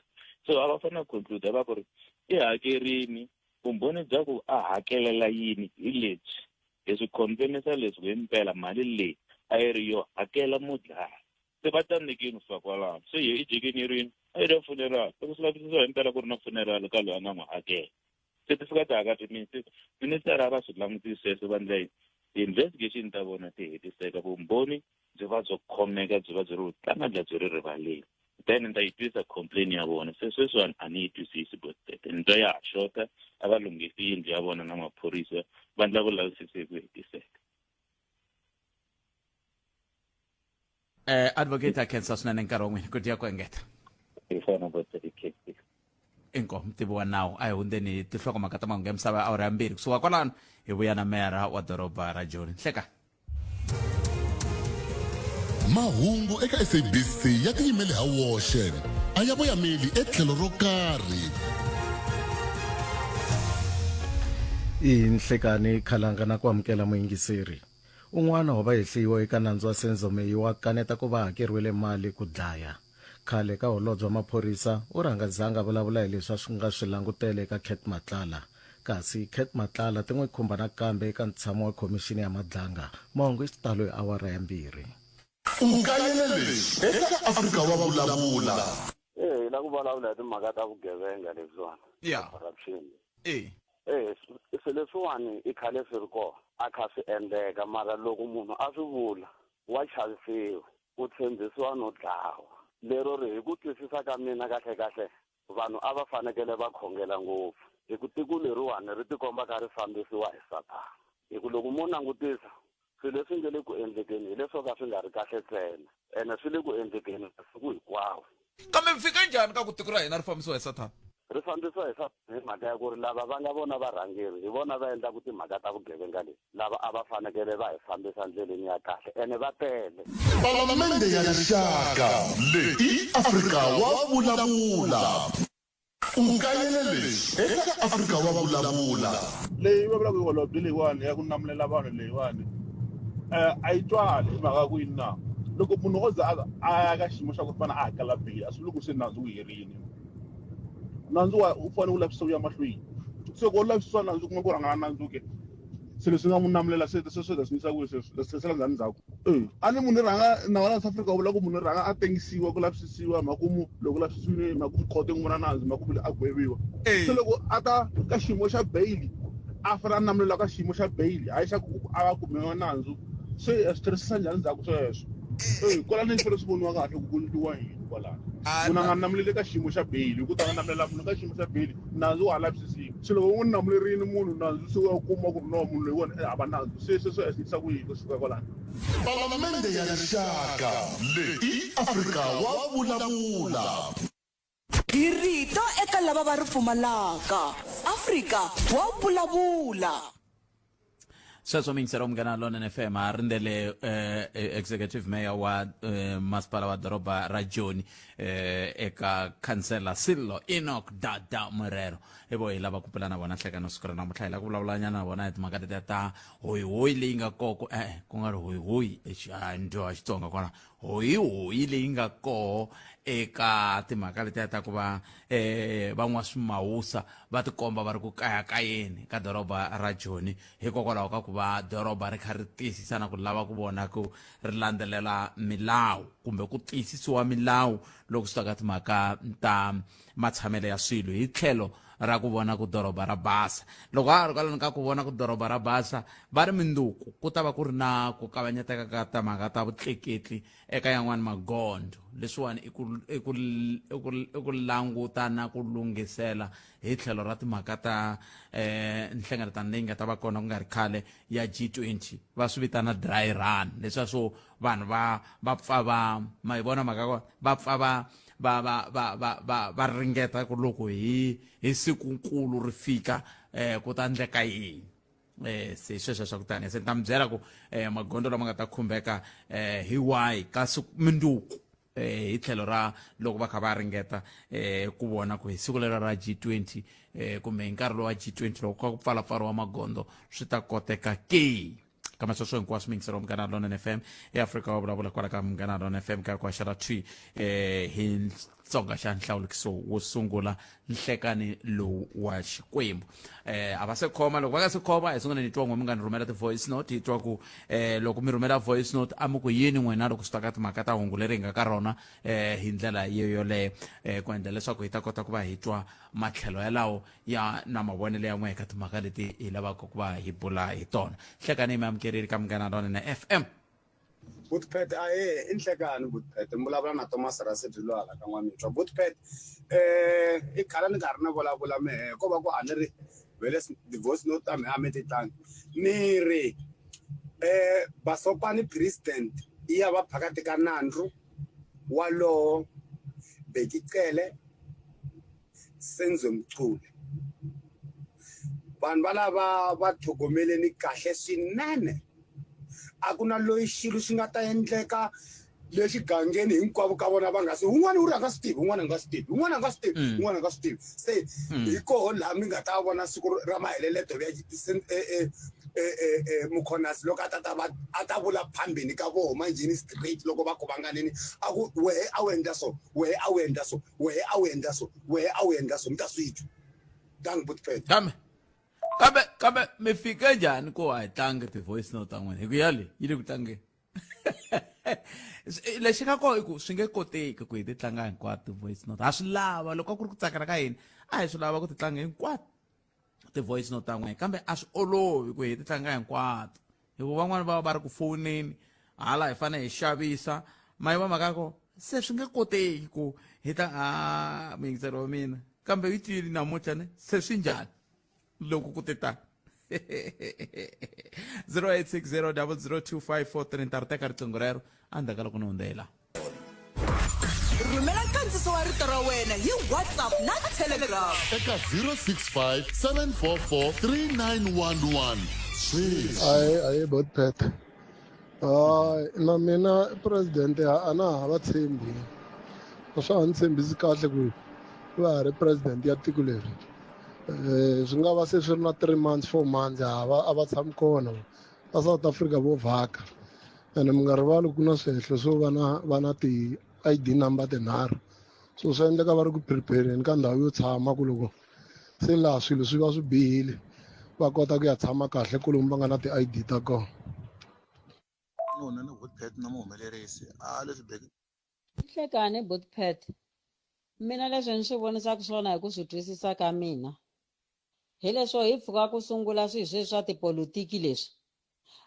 so a va fanele ku conclude va ku ri i hakerini vumbhoni bya ku a hakelela yini hi lebyi leswi confirmisa leswi hi mpela mali leyi a yi ri yo hakela mudlaya se va tsandzekini kusuka kwalaho se hi ijekini rini a yi ri funeral loko swi lavisisiwa hi mpela ku ri na funeral ka loyi a nga n'wi hakela se ti fika ti hakati minister a va swi langutisi sweswo va ndlela ti-investigation ta vona ti hetiseka vumbhoni byi va byo khomeka byi va byi ri tlanga bya byi ri rivaleni then ni ta yi twisa complain ya vona se sweswiwani a ni yi twisisi but ntwa ya ha xota a va lunghisi yindlu ya vona na maphorisa va ndla vulavisisi hi ku hetiseka. Advocate a khensa swinene nkarhi wa n'wina ku tiya ku engeta hi fana botsedikheti inkomu tiviwa nawu a hi hundzeni tinhlokomhaka ta mahungu ya misava awara ya mbirhi kusuka kwalano hi vuya na mera wa doroba ra Joni hleka mahungu eka SABC ya tiyimele ha woxe a ya voyameli etlhelo ro karhi inhlekani khalanga na ku amukela muyingiseri un'wana wa vahehliwa eka nandzu wa Senzomei wa kaneta ku va hakeriwile mali ku dlaya khale ka holobye wa maphorisa u rhangazanga vulavula hi leswi swi nga swi langutele eka Kate Matlala kasi Kate Matlala ti n'wi khumba nakambe eka ntshamo wa khomixini ya madlanga mahungu hi xitalo hi awara ya mbirhi ukayelele eka Afrika wa vulavula hi la ku vulavula hi timhaka ta vugevenga leswiwani corruption se leswiwani i khale swi ri kona a kha swi endleka mara loko munhu a swi vula wa chavisiwa u tshembisiwa no dlawa lero ri hi ku twisisa ka mina kahle vanhu a va fanekele va khongela ngopfu hi ku tiko leriwani ri tikomba ka ri fambisiwa hi Satana hi ku loko mo langutisa swilo leswi nge le ku endlekeni hi leswo ka swi nga ri kahle ntsena ene swi le ku endlekeni masiku hinkwawo kambe mi fika njhani ka ku tiko ra hina ri fambisiwa hi Satana ri fambisiwa hi Satana hi mhaka ya ku ri lava va nga vona varhangeri hi vona va endlaku timhaka ta vugevenga leti lava a va fanekele va hi fambisa ndleleni ya kahle ene va tele palamende ya rixaka leyi Afrika wa vulavula ukayelele eka Afrika wa vulavula leyi va vulaka hi holobye leyiwani ya ku namulela vanhu leyiwani a yi twali hi mhaka ku yini na loko munhu o za a ya ka xiyimo xa ku fana a hakela bili a swi loko se nandzu wu herini nandzu u fanele u lavisisa u ya mahlweni se ku u lavisisa nandzu kuma ku rhangana nandzu ke se leswi nga mu namulela se swi nyisa ku swi landzani ndzhaku a ni munhu rhanga na wala South Africa vula ku munhu rhanga a tengisiwa ku lavisisiwa makumu loko lavisisiwile makumu khote ku vona nandzu makumu a gweviwa se loko a ta ka xiyimo xa bail a fana namulela ka xiyimo xa bail hayi xa ku a va kumiwa nandzu se swi tirhisisa njhani ndzhaku sweswo kwalani ni swi voniwa kahle ku kundiwa yini kwalani munhu a nga namuleli ka xiyimo xa bail ku ta nga namulela munhu ka xiyimo xa bail nandzu wa ha lavisisiwa se loko u n'wi namulerini munhu nandzu se wa kuma ku ri no munhu loyi wona a va nandzu se sweswo ehlisa ku yini kusuka kwalani palamende ya rixaka leyi Afrika wa vulavula hi rito eka lava va ri pfumalaka Afrika wa vulavula sweswo mingisera umngana lona FM a rindele executive mayor wa masipala wa doroba ra Joni eka councillor Sillo Enoch Dada Morero ebo hi lava ku pulana bona hleka no siku ra namuntlha hi la ku vulavulanya na vona hi timhaka ta hoyi leyi nga koko ku nga ri hoyi ndo Xitsonga kona hoyi leyi nga ko eka timhaka leti ta ku va van'wa swimawusa va tikomba va ri ku kayakayeni ka doroba ra Joni hikokwalaho ka ku va doroba ri kha ri tiyisisa na ku lava ku vona ku ri landzelela milawu kumbe ku tiyisisiwa milawu loko swi ta ka timhaka ta matshamelo ya swilo hi tlhelo ra ku vona ku doroba ra basa loko a ri kwalani ka ku vona ku doroba ra basa va ri minduku ku ta va ku ri na ku kavanyeteka ka timhaka ta vutleketli eka yan'wani magondo leswiwani i ku languta na ku lunghisela hi tlhelo ra timhaka ta nhlengeletano leyi nga ta va kona ku nga ri khale ya G20 va swi vitana dry run leswiya swo vanhu va pfa ma hi vona mhaka kona va pfa va ringeta ku loko hi sikunkulu ri fika ku ta endleka yini se sweswo swa ku tani se ni ta mi byela ku magondo lama nga ta khumbeka hi wahi kasi minduku hi tlhelo ra loko va kha va ringeta ku vona ku hi siku lero ra G20 kumbe hi nkarhi lowu wa G20 loko ka ku pfalapfariwa magondo swi ta koteka ke kama sweswo hinkwaswo mingisero Munghana Lonene FM eAfrika wa vulavula kwala ka Munghana Lonene FM ka kwa xara twi hi tsonga xa nhlawulekiso wo sungula nhlekani lowu wa Xikwembu a va se khoma loko va nga se khoma hi sungula ni twa n'we mi nga ni rhumela ti-voice note hi twa ku loko mi rhumela voice note a mi ku yini n'wina loko swi ta ka timhaka ta hungu leri hi nga ka rona hi ndlela yoleyo ku endla leswaku hi ta kota ku va hi twa matlhelo yalawo ya na mavonelo ya n'we eka timhaka leti hi lavaka ku va hi bula hi tona nhlekani mi amukerile ka Munghana Lonene FM Bootpet inhlekani Bootpet mbulabula na Thomas Raseti lo ala ka n'wamitwa Bootpet i khala ni nkarhi na vulavula mehe ko va ku a ni ri vele divorce note ta mehe a mi titlangi ni ri Basopani president iya va phakati ka nandru walowo Bheki Cele Senzo Mchule vanhu valava va thogomeleni kahle swinene a ku na loyi xilo xi nga ta endleka lexi gangeni hinkwavo ka vona va nga se un'wana u ri a nga swi tivi un'wana a nga swi tivi un'wana a nga swi tivi un'wana a nga swi tivi se hi koho laha mi nga ta vona siku ra maheleleto ya Mukhonasi loko a ta vula phambeni ka vo manjini straight loko va khovanganini a ku wehe a wu endla so wehe a wu endla so wehe a wu endla so wehe a wu endla so mi ta swi twa thank Bootpet kambe mi fike njhani ku ha hi tlangi ti-voice note ta n'wina hi ku yale yi le ku tlangeni lexi nga koho i ku swi nge koteki ku hi ti tlanga hinkwato ti-voice note ha swi lava loko a ku ri ku tsakela ka hina a hi swi lava ku ti tlanga hinkwato ti-voice note ta n'wina kambe a swi olovi ku hi ti tlanga hinkwato hikuva van'wani va va ri ku fowuneni hala hi fanele hi xavisa ma yi va mhaka ko se swi nge koteki ku hi ta muyingiseri wa mina kambe yi twile namuntlha ne se swi njhani loko ku titani 0860002543 ni ta ri teka riqingho rero endzhaku ka loko ni hundzela rhumela nkandziso wa rito ra wena hi WhatsApp na Telegram eka 065 744 3911 ayi Bootpet na mina president a na hava tshembi a swa ha ni tshembisi kahle ku va ha ri president ya tiko leri swi nga va se swi ri na 3 months 4 months a va tshami kona va South Africa vo vhaka ene mi nga rivali ku na swihehlo swo va na ti-ID number tinharhu so swi endleka va ri ku prepare-eni ka ndhawu yo tshama ku loko se laha swilo swi va swi bihile va kota ku ya tshama kahle ku lomu va nga na ti-ID ta kona ni Bootpet na muhumelerisi leswi Bheki nhlekani Bootpet mina leswi ni swi vonisaka swona hi ku swi twisisa ka mina hi leswo hi pfuka ku sungula swilo sweswi swa tipolotiki leswi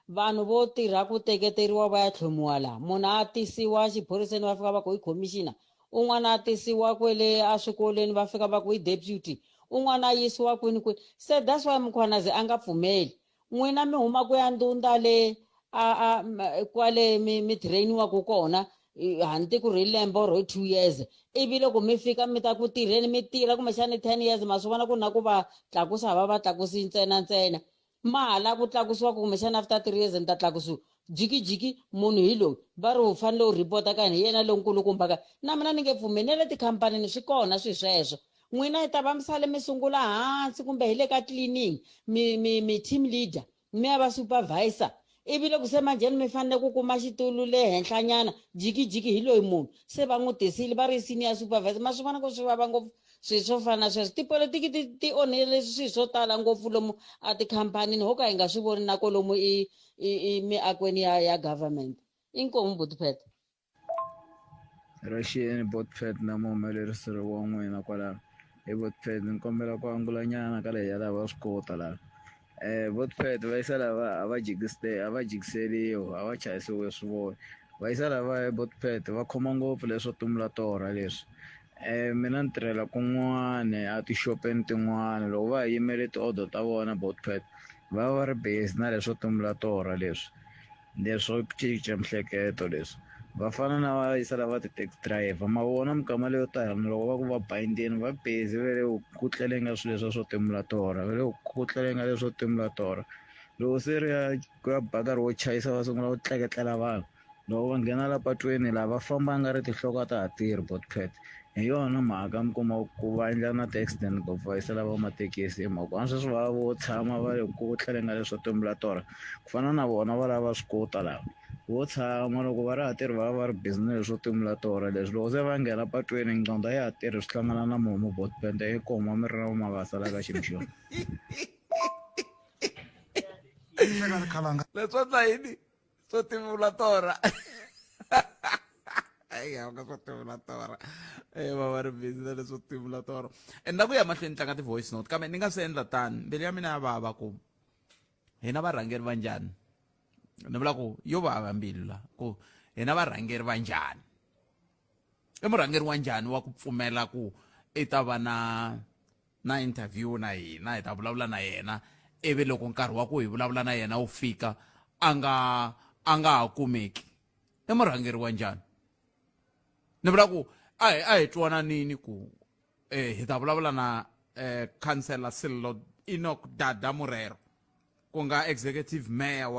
vanhu vo tirha ku teketeriwa va ya tlhomiwa laha munhu a tisiwa xiphoriseni va fika va ku i commissioner un'wana a tisiwa kwele a swikolweni va fika va ku i deputy un'wana a yisiwa kwini se that's why Mukhwanazi a nga pfumeli n'wina mi huma ku ya ndunda le kwale mi trainiwaku kona hanti ku ri lembe or 2 years ivi loko mi fika mi ta ku tirheni mi tirha kumbexani 10 years ma swi vona ku na ku va tlakusa va tlakusi ntsena ma hala ku tlakusiwa kumbexani after 3 years ni ta tlakusiwa jikijiki munhu hi loyi va ri u fanele u report-a ka hi yena lonkulukumbaka na mina ni nge pfumeli ne le tikhampanini swi kona swi sweswo n'wina hi ta va misale mi sungula hansi kumbe hi le ka cleaning mi team leader mi ya va supervisor ivi loko se manjheni mi fanele ku kuma xitulu le henhlanyana jikijiki hi loyi munhu se va n'wi tisile va ri senior supervisor ma swi vona ku swi vava ngopfu swilo swo fana na sweswo tipolotiki ti onhele swilo swo tala ngopfu lomu a tikhampanini ho ka hi nga swi voni na kolomu miakweni ya government inkomu Bootpet Russian Bootpet na muhumelerisi wa n'wina kwala Botpet nkombela ku angulanyana ka leya lava swi kota la Botpet va yisa lava a va jikiseriwa a va chayisiwe swivona va yisa lava Botpet va khoma ngopfu leswo tumula torha leswi mina ni tirhela kun'wana a tixopeni tin'wana loko va ha yimele ti-order ta vona Botpet va va ri busy na leswo tumula torha leswo cinca mihleketo leswi vafana na va yisa lava ti-taxi driver ma vona mikama leyo tala loko va ku va bayindini va busy va le ku tlelenga swilo leswa swo timula torha va le ku tlelenga leswo timula torha loko se ri ya ku ya ba nkarhi wo chayisa va sungula ku tleketlela vanhu loko va nghena la patwini lava famba nga ri tinhloko ta ha tirhi Botpet hi yona mhaka mi kuma ku va endla na ti-accident ngopfu va yisa lava mathekisi hi mhaka a sweswi va vo tshama va le ku tlelenga leswo timula torha ku fana na vona va lava swi kota lava vo tshama loko va ri ha tirhi va va ri business swo timula torha leswi loko se va nghena patwini nqondo ya ha tirhi swi hlangana na momo Botpet i koma mi ri na mavasa la ka xilo xona leswo ta yini swo timula torha nga swo timula torha va va ri busy na leswo timula torha and na ku ya mahlweni tlanga ti-voice note kambe ni nga se endla tani mbilu ya mina ya vava ku hina varhangeri va njhani ni vula ku yo vava mbilu la ku hina varhangeri va njhani i murhangeri wa njhani wa ku pfumela ku i ta va na interview na hina hi ta vulavula na yena ivi loko nkarhi wa ku hi vulavula na yena wu fika a nga ha kumeki i murhangeri wa njhani ni vula ku a hi twananini ku hi ta vulavula na councillor Sello Enoch Dada Murero ku nga executive mayor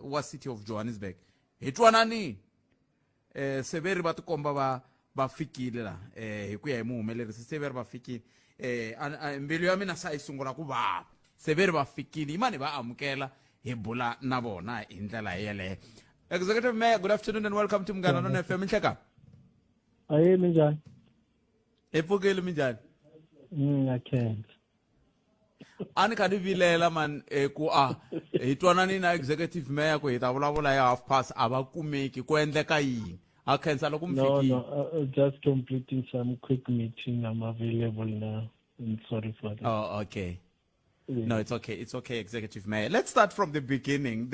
wa city of Johannesburg hi twananini severi va tikomba va fikile la hi ku ya hi muhumelerisi severi va fikile mbilu ya mina sa yi sungula ku vava severi va fikile yimani va amukela hi bula na vona hi ndlela yeleyo executive mayor good afternoon and welcome to Munghana Lonene FM Nhleka Aye minjani? Epfukile minjani? Ngiyakhenza. Ani kha ni vilela man ku hi twanani na executive mayor ku hi ta vulavula ya half past a va kumeki ku endleka yini a khensa loko mi fikile. No, just completing some quick meeting. I'm available now. I'm sorry for that. Oh, okay. No, it's okay. It's okay, Executive Mayor. Let's start from the beginning.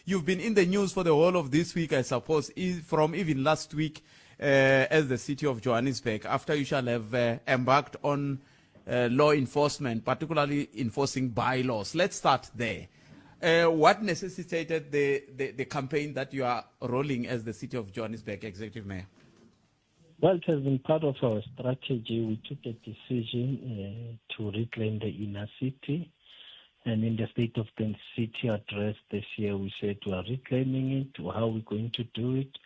You've been in the news for the whole of this week, I suppose, from even last week as the city of Johannesburg, after you shall have embarked on law enforcement, particularly enforcing bylaws. Let's start there. What necessitated the campaign that you are rolling as the city of Johannesburg, Executive Mayor? Well, it has been part of our strategy. We took a decision to reclaim the inner city. And in the State of the City address this year, we said we are reclaiming it. How are we going to do it?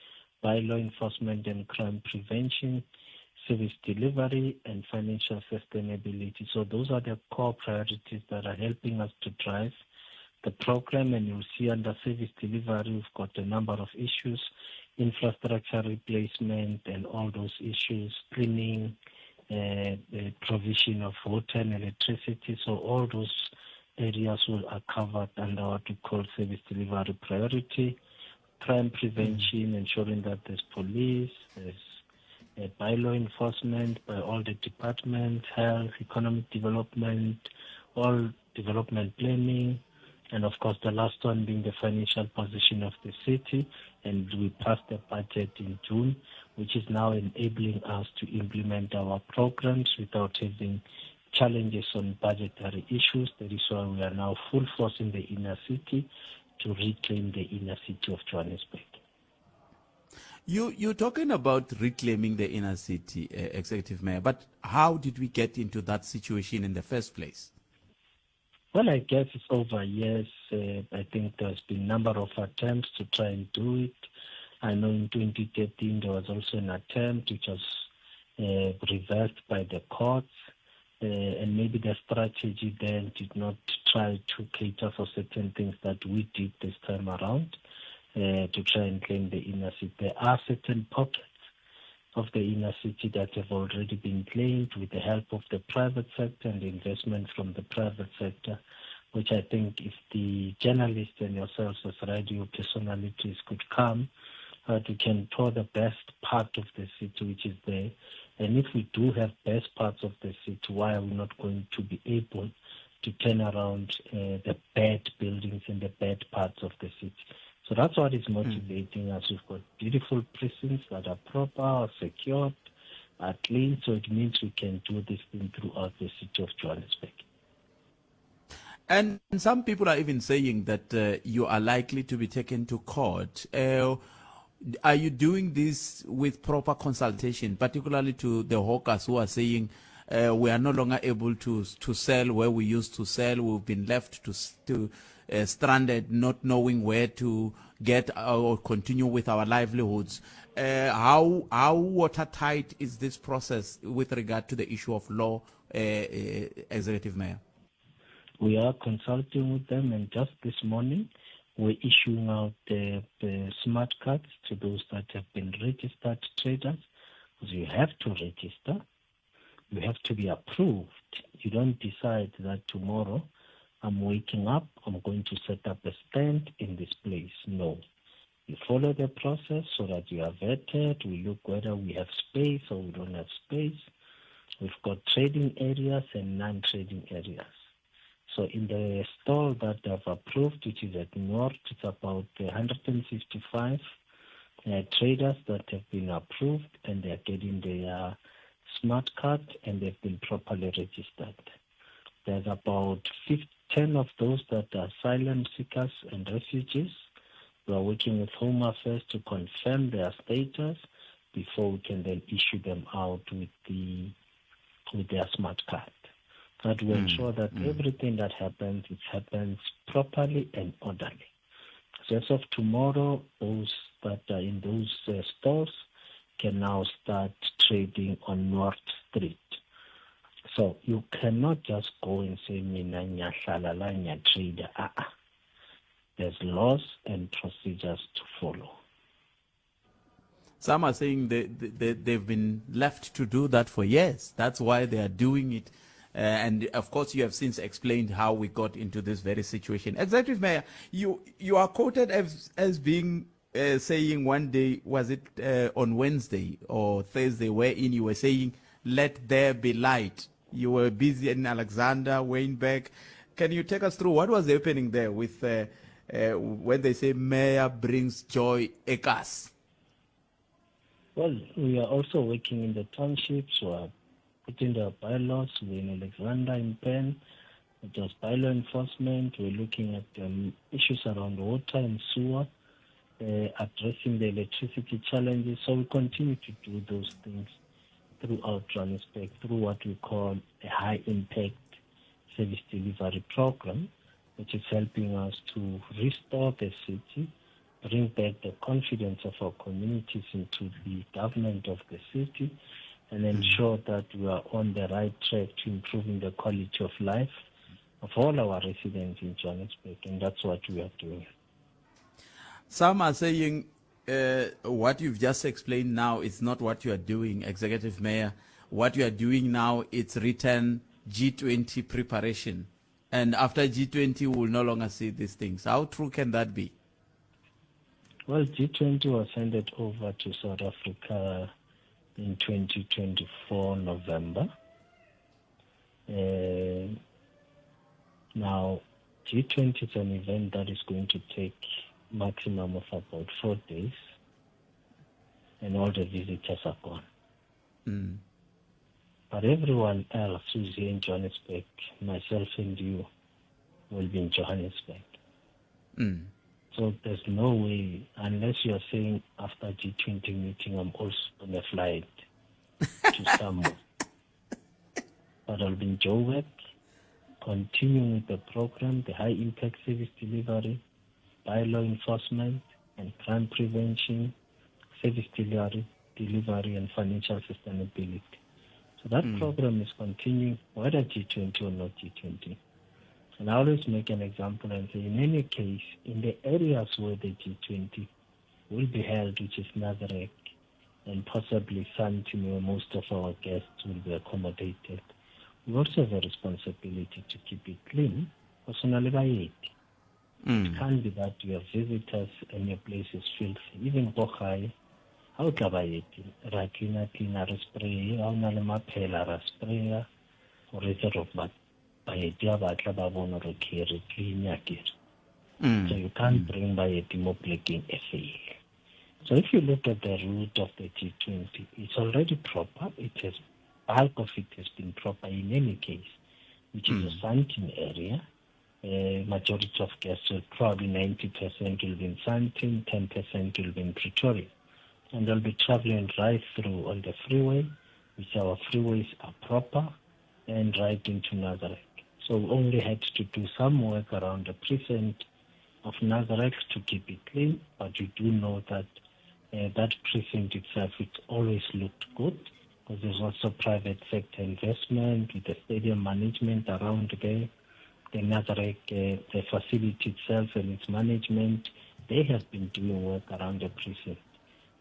By law enforcement and crime prevention, service delivery, and financial sustainability. So those are the core priorities that are helping us to drive the program. And you'll see under service delivery, we've got a number of issues, infrastructure replacement and all those issues, cleaning, the provision of water and electricity. So all those areas are covered under what we call service delivery priority. Crime prevention, ensuring that there's police, there's by law enforcement by all the departments, health, economic development, all development planning, and of course the last one being the financial position of the city. And we passed the budget in June, which is now enabling us to implement our programs without having challenges on budgetary issues. That is why we are now full force in the inner city to reclaim the inner city of Johannesburg. You're talking about reclaiming the inner city, Executive Mayor, but how did we get into that situation in the first place? Well, I guess it's over years. I think there's been a number of attempts to try and do it. I know in 2013 there was also an attempt which was reversed by the courts. And maybe the strategy then did not try to cater for certain things that we did this time around to try and claim the inner city. There are certain pockets of the inner city that have already been claimed with the help of the private sector and the investment from the private sector, which I think if the journalists and yourselves as radio personalities could come, we can tour the best part of the city, which is there, And if we do have best parts of the city, why are we not going to be able to turn around the bad buildings and the bad parts of the city? So that's what is motivating us. We've got beautiful precincts that are proper, are secured, are clean, so it means we can do this thing throughout the city of Johannesburg. And some people are even saying that you are likely to be taken to court. Are you doing this with proper consultation, particularly to the hawkers who are saying we are no longer able to sell where we used to sell? We've been left to stranded, not knowing where to get or continue with our livelihoods. How watertight is this process with regard to the issue of law, Executive Mayor? We are consulting with them, and just this morning we're issuing out the smart cards to those that have been registered traders, because you have to register, you have to be approved. You don't decide that tomorrow I'm waking up, I'm going to set up a stand in this place. No. You follow the process so that you are vetted. We look whether we have space or we don't have space. We've got trading areas and non-trading areas. So in the stall that I've approved, which is at North, it's about 155 traders that have been approved, and they're getting their smart card and they've been properly registered. There's about 10 of those that are asylum seekers and refugees. We are working with Home Affairs to confirm their status before we can then issue them out with their smart card. That will ensure that everything that happens, it happens properly and orderly. So as of tomorrow, those that are in those stores can now start trading on North Street. So you cannot just go and say, Mina nyahlala la nyatrader. There's laws and procedures to follow. Some are saying they've been left to do that for years. That's why they are doing it. And of course, you have since explained how we got into this very situation. Executive Mayor, you are quoted as being saying one day, was it on Wednesday or Thursday, wherein you were saying, "Let there be light." You were busy in Alexander, Wynberg. Can you take us through what was happening there with when they say Mayor brings joy ekas? Well, we are also working in the townships. We are putting the bylaws. We're in Alexander, in Penn. Just bylaw enforcement. We're looking at issues around water and sewer, addressing the electricity challenges. So we continue to do those things throughout Johannesburg through what we call a high-impact service delivery program, which is helping us to restore the city, bring back the confidence of our communities into the government of the city, and ensure that we are on the right track to improving the quality of life of all our residents in Johannesburg, and that's what we are doing. Some are saying what you've just explained now is not what you are doing, Executive Mayor. What you are doing now, it's written G20 preparation. And after G20, we will no longer see these things. How true can that be? Well, G20 was handed over to South Africa in 2024, November. Now, G20 is an event that is going to take maximum of about 4 days, and all the visitors are gone. But everyone else who's here in Johannesburg, myself and you, will be in Johannesburg. So there's no way, unless you're saying after G20 meeting, I'm also on a flight to somewhere. But I'll be in Joburg, continuing with the program, the high impact service delivery, bylaw enforcement and crime prevention, service delivery and financial sustainability. So that program is continuing, whether G20 or not G20. And I always make an example and say, in any case, in the areas where the G20 will be held, which is Nazareth and possibly Sandton, where most of our guests will be accommodated, we also have a responsibility to keep it clean. Personally, it can't be that you have visitors and your place is filthy. Even Bochai, ha o tla baeti ra cleana re spray ha o na le maphela ra spraya gore tle re baeti a batla ba bona re ke re clean akere. So you can't bring baeti mo plekeng e fail. So if you look at the route of the G20, it's already proper. It has bulk of it has been proper in any case, which is a Sandton area. Majority of guests, will probably 90% will be in Sandton, 10% will be in Pretoria. And they'll be traveling right through on the freeway, which our freeways are proper, and right into Nazareth. So we only had to do some work around the precinct of Nazareth to keep it clean, but you do know that that precinct itself, it always looked good, because there's also private sector investment with the stadium management around there. The Nazareth, the facility itself and its management, they have been doing work around the precinct.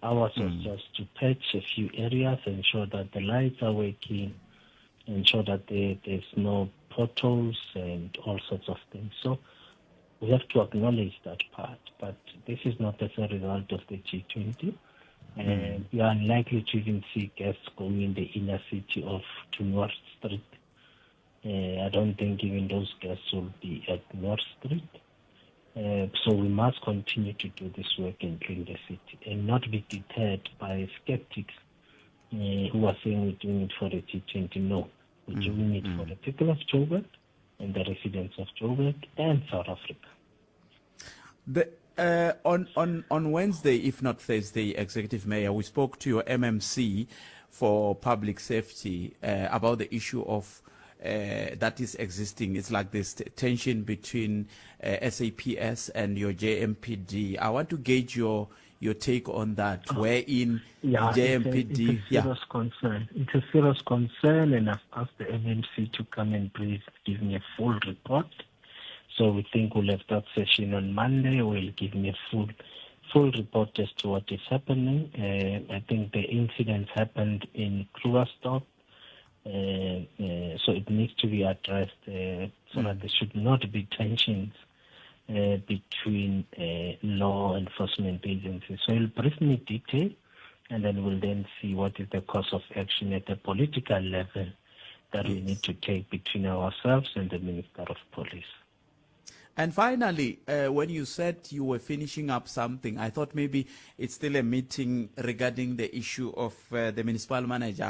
Ours was just to patch a few areas, ensure that the lights are working, ensure that there's no potholes and all sorts of things. So we have to acknowledge that part, but this is not as a result of the G20. We are unlikely to even see guests going in the inner city to North Street. I don't think even those guests will be at North Street. So we must continue to do this work and clean the city and not be deterred by skeptics who are saying we're doing it for the G20. No, we're doing it for the people of Joburg and the residents of Joburg and South Africa. On Wednesday, if not Thursday, Executive Mayor, we spoke to your MMC for public safety about the issue of that is existing. It's like this tension between SAPS and your JMPD. I want to gauge your take on that. Wherein JMPD, it's a serious concern. It's a serious concern, and I've asked the MMC to come and give me a full report. So we think we'll have that session on Monday. We'll give me a full report as to what is happening. I think the incident happened in Krugersdorp. So it needs to be addressed so that there should not be tensions between law enforcement agencies. So he'll brief me detail, and then we'll then see what is the course of action at the political level that we need to take between ourselves and the Minister of Police. And finally, when you said you were finishing up something, I thought maybe it's still a meeting regarding the issue of the municipal manager.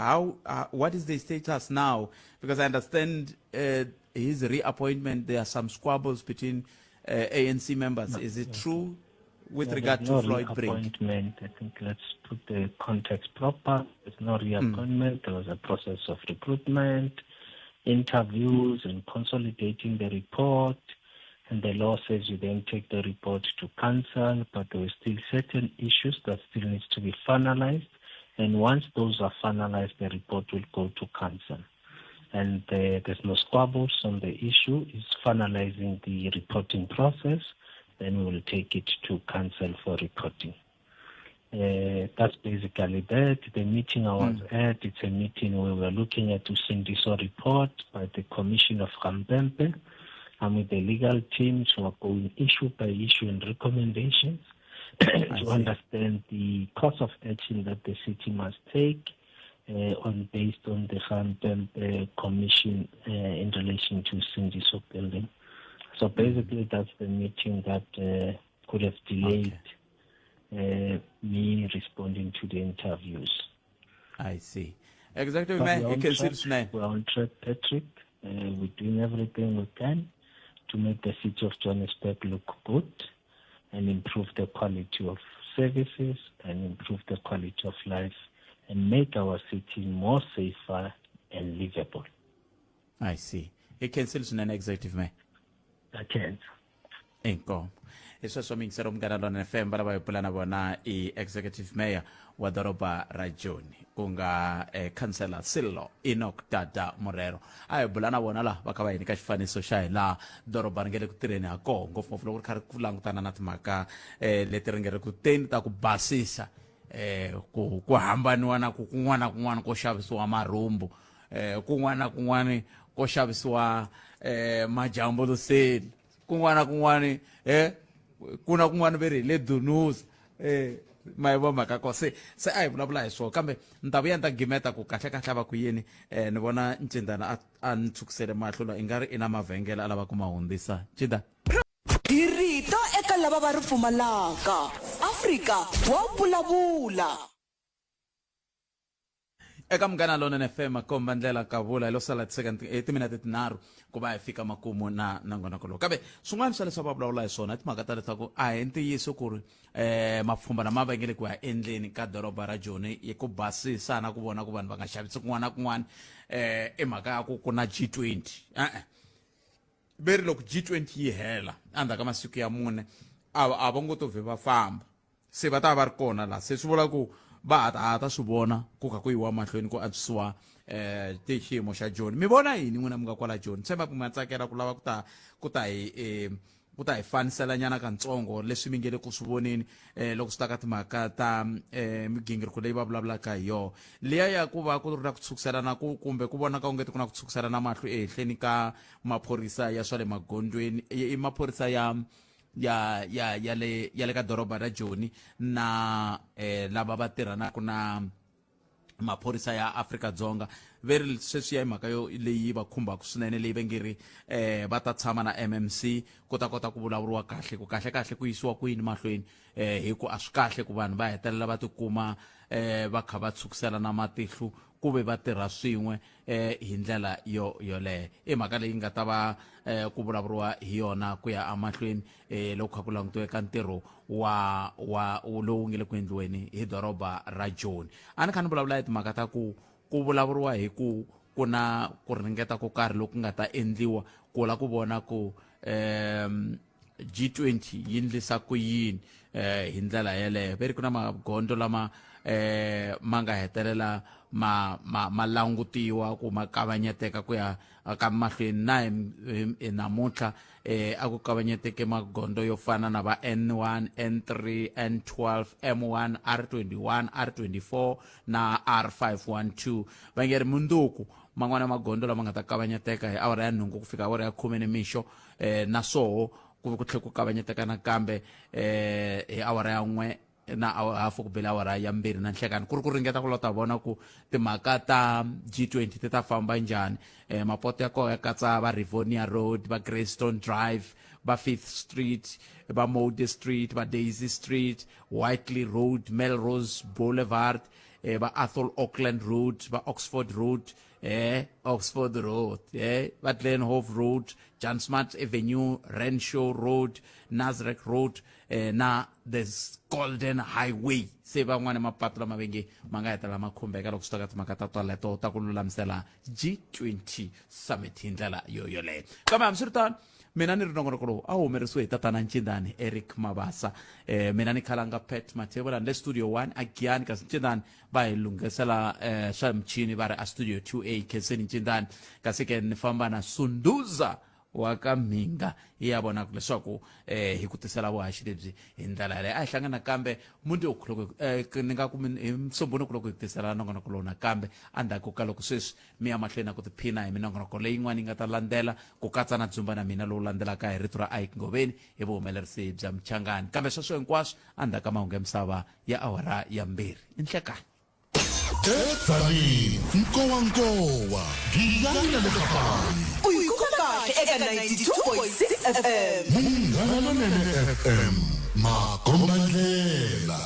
What is the status now? Because I understand his reappointment, there are some squabbles between ANC members. Is it true with regard to Floyd Brink? Reappointment. I think let's put the context proper. There's no reappointment. There was a process of recruitment, interviews, and consolidating the report. And the law says you then take the report to council, but there are still certain issues that still needs to be finalized. And once those are finalized, the report will go to council. And there's no squabbles on the issue. It's finalizing the reporting process. Then we will take it to council for reporting. That's basically that. The meeting I was at, it's a meeting where we're looking at the Sindiso report by the Commission of Kampempe. I'm with the legal teams who are going issue by issue and recommendations to understand the course of action that the city must take based on the Kampempe Commission in relation to Sindiso building. So basically that's the meeting that could have delayed me responding to the interviews. I see. Exactly. We're on track, Patrick. We're doing everything we can to make the city of Johannesburg look good and improve the quality of services and improve the quality of life and make our city more safer and livable. I see. E cancels an executive mayor. I can't. Inkomo. Isweswo mingisela umngana lona FM balaba yoplana bona i-executive mayor wa doroba ra Joni kunga councillor Sillo Enoch Dada Morero ayebulana bona la va ka va yini ka xifaniso xa hina doroba ri ngele ku tirheni ha koho ngopfungopfu loko ri kha ku langutana na timhaka leti ri ngere ku teni ta ku basisa ku hambaniwa na ku kun'wana na kun'wana ko xavisiwa marhumbu kun'wana na kun'wana ko xavisiwa majambuloseni kun'wana na kun'wana kuna kun'wana ve ri le dunusa mayebo mhaka ko se a hi vulavula hi swona kambe ni ta vuya ni ta gimeta ku kahle kahle va ku yini ni vona Ncindana a ni tshukisele mahlo la i nga ri i na mavhengele a lava ku ma hundzisa Ncindana hi rito eka lava va ri pfumalaka Afrika wa vulavula eka Munghana Lonene FM komba ndlela ka vula lo sala timinete tinharhu ku va hi fika makumu na nongonoko lowu kambe swin'wana swa leswi va vulavula hi swona timhaka ta leswaku a hi ntiyiso ku ri mapfhumba na mavhengele ku ya endleni ka doroba ra Joni hi ku basisa na ku vona ku vanhu va nga xavisi kun'wana na kun'wana i mhaka ya ku na G20 veri loko G20 yi hela endzhaku ka masiku ya mune a va ngo to vhe va famba se va ta va ri kona la se swi vula ku va ta swi vona ku ka ku yiwa mahlweni ku antswisiwa xiyimo xa Joni mi vona yini n'wina mi nga kwala Joni tshemba ku mi tsakela ku lava ku ta hi fanisela nyana kantsongo leswi mi nge le ku swi voneni loko swi ta ka timhaka ta migingiriko leyi va vulavulaka hi yona liya ya ku va ku ri na ku tshukiselana kumbe ku vona ka ungeti ku na ku tshukiselana mahlo ehenhleni ka maphorisa ya swa le magondweni i maphorisa ya le ka doroba ra Joni na lava va tirhanaka na maphorisa ya Afrika-Dzonga veri sweswi ya mhaka yo leyi va khumbaka swinene leyi va nge ri va ta tshama na MMC ku ta kota ku vulavuriwa kahle ku kahle ku yisiwa ku yini mahlweni hi ku a swi kahle ku vanhu va hetelela va tikuma va kha va tshukiselana matihlo ku ve va tirha swin'we hi ndlela yoleyo i mhaka leyi nga ta va ku vulavuriwa hi yona ku ya amahlweni loko kha ku langutiwe ka ntirho wa lowu nge le ku endliweni hi doroba ra Joni a ni kha ni vulavula hi timhaka ta ku vulavuriwa hi ku na ku ringeta ko karhi loku nga ta endliwa ku la ku vona ku G20 yi ndlisa ku yini hi ndlela yeleyo veri ku na magondo lama ma nga hetelela ma langutiwa ku ma kavanyeteka ku ya ka mahlweni na hi namuntlha a ku kavanyeteke magondo yo fana na va N1 N3 N12 M1 R21 R24 na R512 va nge ri munduku man'wana magondo lama nga ta kavanyeteka hi awara ya nhungu ku fika awara ya 10 nimixo na swoho ku tlhe ku kavanyeteka nakambe hi awara ya 1 na hafu ku bela awara ya 2 na nhlekani ku ri ku ringeta ku lota vona ku timhaka ta G20 ti ta famba njhani mapoto ya koho ya katsa va Rivonia Road va Greystone Drive va 5th Street va Mode Street va Daisy Street Whiteley Road Melrose Boulevard va Athol Auckland Road va Oxford Road Oxford Road va Glenhove Road John Smart Avenue Renshaw Road Nazareth Road na the Golden Highway se van'wana mapatu lama venge ma nga hetelela ma khumbeka loko swi ta ka timhaka ta toleto ta ku lulamisela G20 summit hi ndlela yoleyo kambe hambiswiritano mina ni ri nongonoko lowu a humerisiwe hi tatana Ncindani Eric Mabasa mina ni khalanga Pat Mathebula le studio 1 agiyani kasi Ncindani va hi lungisela swa mchini va ri a studio 2A Khenseni Ncindani kasi ke ni famba na Sunduza wa ka Mhinga hi ya vona leswaku hi ku tisela vuhaxi lebyi hi ndlela leyi a hi hlangana kambe mundzuku loko ni nga ku hi Msombhoni loko hi tisela nongonoko lowu nakambe endzhaku ka loko sweswi mi ya mahlweni na ku tiphina hi minongonoko leyin'wana yi nga ta landzela ku katsa na Dzumba na mina lowu landzelaka hi rito ra Ike Ngoveni hi vuhumelerisi bya Mchangani kambe sweswo hinkwaswo endzhaku ka mahungu ya misava ya awara ya 2 i nhlekani Edzani Nkowankowa Giyani le Kapani uyikukahle eka 92.6 FM Munghana Lonene FM Makombandlela